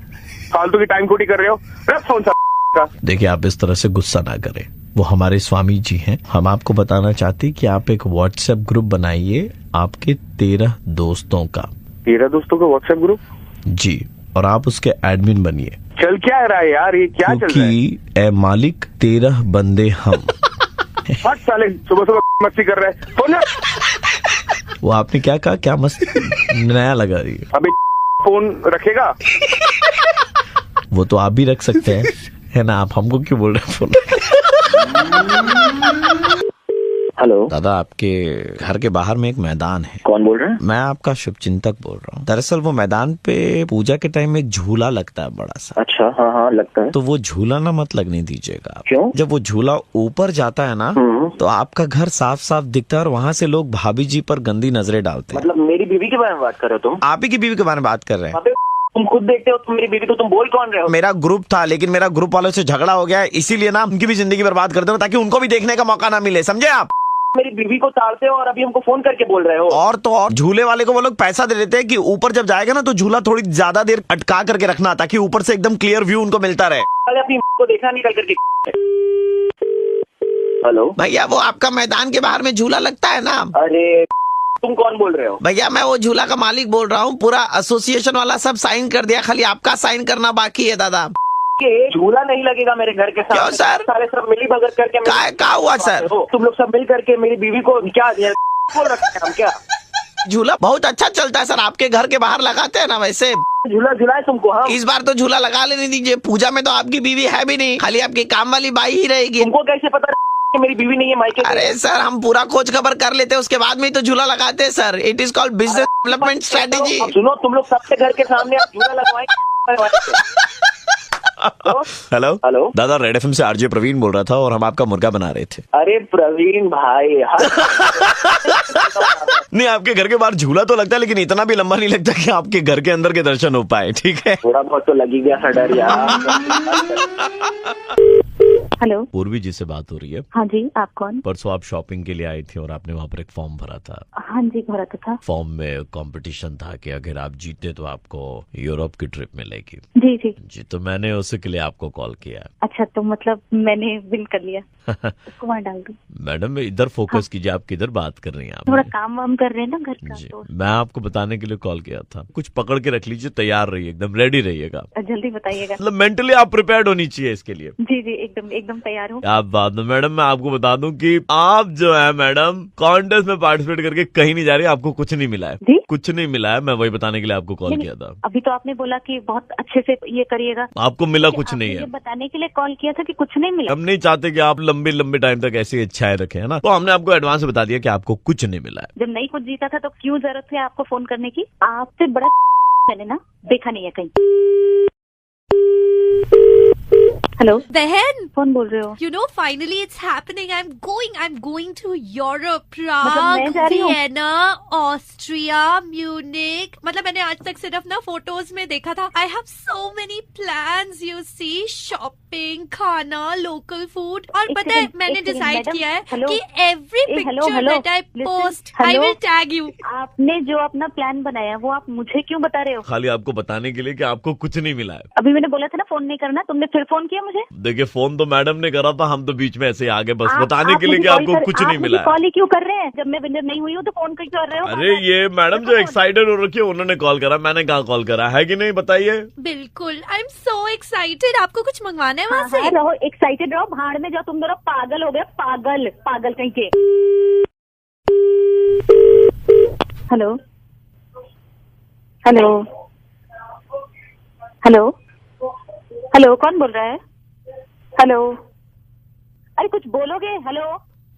फालतू की टाइम खोटी कर रहे हो। रख फोन सा। देखिए आप इस तरह से गुस्सा ना करें, वो हमारे स्वामी जी हैं। हम आपको बताना चाहते कि आप एक व्हाट्सएप ग्रुप बनाइए आपके 13 दोस्तों का। 13 दोस्तों का व्हाट्सएप ग्रुप? जी, और आप उसके एडमिन बनिए। चल क्या रहा है यार, ये क्या चल रहा है? ए मालिक 13 बंदे हम। हट साले, सुबह मस्ती कर रहे हैं। वो आपने क्या कहा? क्या मस्त नया लगा रही है। अबे फोन रखेगा? वो तो आप भी रख सकते हैं, है ना? आप हमको क्यों बोल रहे हैं फोन? हेलो दादा, आपके घर के बाहर में एक मैदान है। कौन बोल रहे हैं? मैं आपका शुभचिंतक बोल रहा हूँ। दरअसल वो मैदान पे पूजा के टाइम एक झूला लगता है बड़ा सा। अच्छा, हाँ हाँ लगता है। तो वो झूला ना मत लगने दीजिएगा आप। क्यों? जब वो झूला ऊपर जाता है ना, तो आपका घर साफ साफ दिखता है और वहाँ से लोग भाभी जी पर गंदी नजरें डालते हैं। मतलब मेरी बीवी के बारे में बात कर रहे हो तुम? आप ही की बीवी के बारे में बात कर रहे हैं। तुम खुद देखते हो, तुम मेरी बीवी को तुम बोल कौन रहे हो? मेरा ग्रुप था, लेकिन मेरा ग्रुप वालों से झगड़ा हो गया, इसीलिए ना उनकी भी जिंदगी बर्बाद कर दो ताकि उनको भी देखने का मौका ना मिले, समझे आप? मेरी बीवी को ताड़ते हो और अभी हमको फोन करके बोल रहे हो। और तो और झूले वाले को वो लोग पैसा दे देते हैं कि ऊपर जब जाएगा ना तो झूला थोड़ी ज्यादा देर अटका करके रखना ताकि ऊपर से एकदम क्लियर व्यू उनको मिलता रहे। अपनी को देखा निकल करके। हेलो भैया, वो आपका मैदान के बाहर में झूला लगता है ना? अरे तुम कौन बोल रहे हो? भैया मैं वो झूला का मालिक बोल रहा हूँ। पूरा एसोसिएशन वाला सब साइन कर दिया, खाली आपका साइन करना बाकी है दादा। झूला नहीं लगेगा मेरे घर के साथ। क्यों सर? सारे सब मिली भगत करके क्या हुआ सर? तुम लोग सब मिल करके मेरी बीवी को क्या दिया बोल रखे हैं हम क्या? झूला बहुत अच्छा चलता है सर, आपके घर के बाहर लगाते हैं ना वैसे। झूला झूलाए तुमको हम? इस बार तो झूला लगा लेने दीजिए, पूजा में तो आपकी बीवी है भी नहीं, खाली आपकी काम वाली बाई ही रहेगी। तुमको कैसे पता कि मेरी बीवी नहीं है मायके? अरे सर हम पूरा खोज खबर कर लेते हैं, उसके बाद में ही तो झूला लगाते हैं sir. It is called business development strategy. सुनो तुम लोग सबके घर के सामने आप झूला लगवाएं। हेलो हेलो दादा, रेड एफएम से आरजे प्रवीण बोल रहा था और हम आपका मुर्गा बना रहे थे। अरे प्रवीण भाई नहीं, आपके घर के बाहर झूला तो लगता है, लेकिन इतना भी लंबा नहीं लगता कि आपके घर के अंदर के दर्शन हो पाए। ठीक है, थोड़ा बहुत तो लगी गया सा डर यार। हेलो, पूर्वी जी से बात हो रही है? हाँ जी, आप कौन? परसों आप शॉपिंग के लिए आई थी और आपने वहाँ पर एक फॉर्म भरा था। हाँ जी, भरा तो था। फॉर्म में कंपटीशन था कि अगर आप जीते तो आपको यूरोप की ट्रिप मिलेगी। जी जी जी, तो मैंने उसी के लिए आपको कॉल किया। अच्छा, तो मतलब मैंने विन कर लिया। उसको वहाँ डाल दूँ? मैडम इधर फोकस कीजिए, आप किधर बात कर रही हैं? आप थोड़ा काम वाम कर रहे हैं ना घर का, तो मैं आपको बताने के लिए कॉल किया था। कुछ पकड़ के रख लीजिए, तैयार रहिए, एकदम रेडी रहिएगा। जल्दी बताइएगा। मतलब मेंटली आप प्रिपेयर्ड होनी चाहिए इसके लिए। जी जी, एकदम एकदम तैयार हूँ। आप बात में मैडम, मैं आपको बता दूं कि आप जो है मैडम कॉन्टेस्ट में पार्टिसिपेट करके कहीं नहीं जा रही, आपको कुछ नहीं मिला है। कुछ नहीं मिला है, मैं वही बताने के लिए आपको कॉल किया था। अभी तो आपने बोला कि बहुत अच्छे से ये करिएगा। आपको मिला कुछ नहीं है, बताने के लिए कॉल किया था कि कुछ नहीं मिला। हम नहीं चाहते कि आप लंबे लंबे टाइम तक ऐसी इच्छाएं रखें, है ना। तो हमने आपको एडवांस बता दिया कि आपको कुछ नहीं मिला है। जब नहीं कुछ जीता था तो क्यों जरूरत है आपको फोन करने की? आपसे बड़ा मैंने ना देखा नहीं है कहीं। हेलो बहन, कौन बोल रहे हो? You know, finally it's happening. I'm going to Europe, मतलब मैं Prague, जा रही हूँ? Vienna, Austria, Munich. मतलब मैंने आज तक सिर्फ ना फोटोज में देखा था। I have so many plans, you see, shopping, खाना, local food. और पता है मैंने डिसाइड किया है कि every picture that I post, I will tag you. आपने जो अपना प्लान बनाया वो आप मुझे क्यों बता रहे हो? खाली आपको बताने के लिए कि आपको कुछ नहीं मिला है। अभी मैंने बोला था ना फोन नहीं करना, तुमने फिर फोन किया मुझे। देखिए, फोन तो मैडम ने करा था, हम तो बीच में ऐसे ही आगे बस बताने के लिए कि आपको कुछ नहीं मिला है। कॉल ही क्यों कर रहे हैं? जब मैं विनर नहीं हुई हूँ तो फोन क्यों कर रहे हो? अरे ये मैडम जो एक्साइटेड हो रखी है उन्होंने कॉल करा, मैंने कहाँ कॉल करा है कि नहीं, बताइए। बिल्कुल, आई एम सो एक्साइटेड। आपको कुछ मंगवाना है वहाँ से? रहो, एक्साइटेड रहो, भाड़ में जाओ, तुम दोनों पागल हो गए, पागल पागल कहीं के। हेलो हेलो हेलो हेलो, कौन बोल रहा है? हेलो, अरे कुछ बोलोगे? हेलो,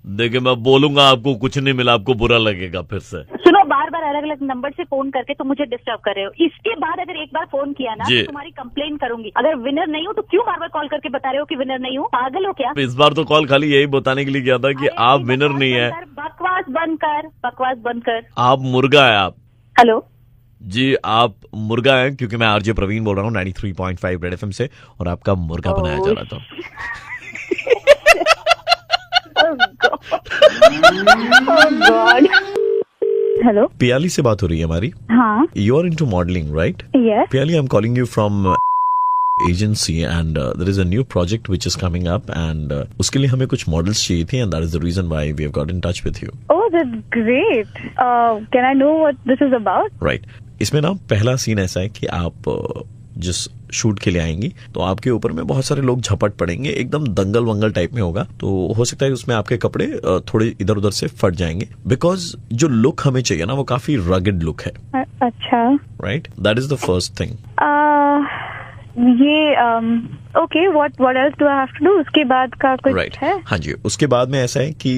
देखिए मैं बोलूंगा, आपको कुछ नहीं मिला, आपको बुरा लगेगा फिर से। सुनो, बार बार अलग अलग नंबर से फोन करके तो मुझे डिस्टर्ब कर रहे हो। इसके बाद अगर एक बार फोन किया ना तो तुम्हारी कंप्लेन करूंगी। अगर विनर नहीं हो तो क्यों बार बार कॉल करके बता रहे हो कि विनर नहीं हो? पागल हो क्या? इस बार तो कॉल खाली यही बताने के लिए किया था कि आप विनर नहीं है। बकवास बंद कर, बकवास बंद कर। आप मुर्गा है आप। हेलो जी, आप मुर्गा हैं, क्योंकि मैं आरजे प्रवीण बोल रहा हूँ 93.5 रेड एफएम से, और आपका मुर्गा बनाया जा रहा था। हेलो, पियाली से बात हो रही है हमारी। हाँ, you are into modelling right? Yes Piyali, I am calling you from agency and there is a new project which is coming up and उसके लिए हमें कुछ models चाहिए थे and that is the reason why we have got in touch with you. Oh, that's great. Can I know what this is about? Right. इसमें ना पहला scene ऐसा है कि आप जिस शूट के लिए आएंगी तो आपके ऊपर में बहुत सारे लोग झपट पड़ेंगे, एकदम दंगल वंगल टाइप में होगा, तो हो सकता है उसमें आपके कपड़े थोड़े इधर उधर से फट जाएंगे, बिकॉज जो लुक हमें चाहिए ना वो काफी रगड लुक है। अच्छा, right, that is the first thing. ये okay, what else do I have to do? उसके बाद का कुछ है? हाँ जी, उसके बाद में ऐसा है कि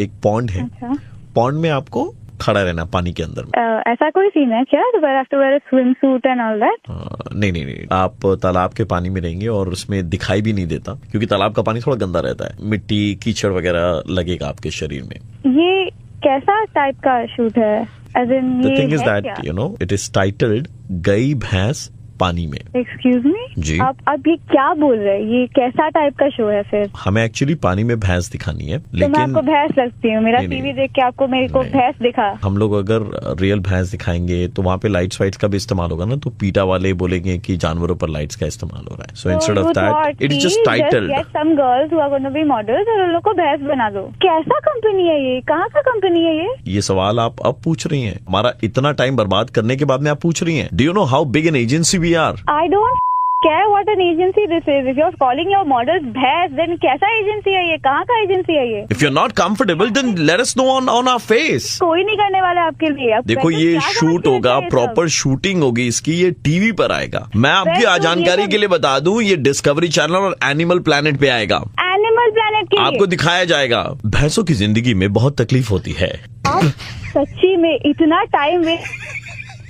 एक पॉन्ड है। अच्छा, पॉन्ड में आपको खड़ा रहना पानी के अंदर में। ऐसा कोई सीन है क्या? Do I have to wear a swimsuit and all that? नहीं, आप तालाब के पानी में रहेंगे और उसमें दिखाई भी नहीं देता, क्योंकि तालाब का पानी थोड़ा गंदा रहता है, मिट्टी कीचड़ वगैरह लगेगा आपके शरीर में। ये कैसा टाइप का शूट है? As in, The thing is that you know it is titled गई भैंस पानी में। एक्सक्यूज मी जी, आप ये क्या बोल रहे हैं? ये कैसा टाइप का शो है फिर? हमें एक्चुअली पानी में भैंस दिखानी है, तो लेकिन मैं आपको भैंस लगती हूँ? मेरा टीवी देख के आपको मेरे को भैंस दिखा? हम लोग अगर रियल भैंस दिखाएंगे तो वहाँ पे लाइट्स वाइट्स का भी इस्तेमाल होगा ना, तो पीटा वाले बोलेंगे कि जानवरों पर लाइट्स का इस्तेमाल हो रहा है। So instead of that it is just titled some girls who are gonna be models और उन लोग को भैंस बना दो। कैसा कंपनी है ये? कहाँ का कंपनी है ये? ये सवाल आप अब पूछ रही हैं, हमारा इतना टाइम बर्बाद करने के बाद में आप पूछ रही हैं। Do you know how big an agency we are? I don't क्या है? What an agency this is? If you are calling your models भैंस, देन कैसा एजेंसी है ये? कहाँ का एजेंसी है ये? If you are not comfortable then let us know on our face. कोई नहीं करने वाला आपके लिए। आप देखो ये शूट होगा, प्रॉपर शूटिंग होगी इसकी, ये टीवी पर आएगा। मैं आपकी जानकारी के लिए बता दूं, ये डिस्कवरी चैनल और एनिमल प्लैनेट पे आएगा। एनिमल प्लैनेट के आपको दिखाया जाएगा भैंसों की जिंदगी में बहुत तकलीफ होती है। आप सच्ची में इतना टाइम वेस्ट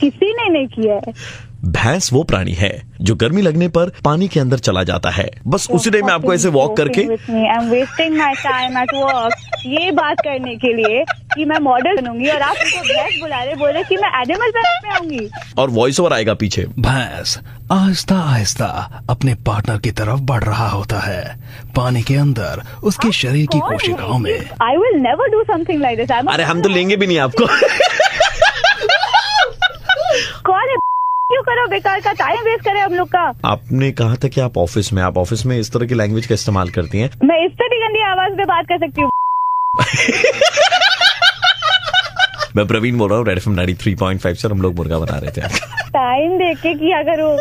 किसी ने नहीं किया है। भैंस वो प्राणी है जो गर्मी लगने पर पानी के अंदर चला जाता है, बस उसी टाइम में आपको ऐसे वॉक करके I am wasting my time at work ये बात करने के लिए कि मैं मॉडल बनूंगी और आप उनको भैंस बुला रहे, बोले कि मैं एनिमल प्लैनेट में आऊंगी और वॉइस ओवर आएगा पीछे। भैंस आहिस्ता आहिस्ता अपने पार्टनर की तरफ बढ़ रहा होता है, पानी के अंदर उसके शरीर की कोशिकाओं में। I will never do something like this. अरे हम तो लेंगे भी नहीं आपको। कौन है? क्यों करो बेकार का टाइम वेस्ट करे हम लोग का। आपने कहा था कि आप ऑफिस में इस तरह की लैंग्वेज का इस्तेमाल करती हैं। मैं इससे भी गंदी आवाज में बात कर सकती हूँ। मैं प्रवीण बोल रहा हूँ, रेड एफएम 93.5 से हम लोग मुर्गा बना रहे थे। टाइम देख के किया करो।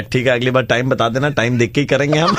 ठीक है, अगली बार टाइम बता देना, टाइम देख के ही करेंगे हम।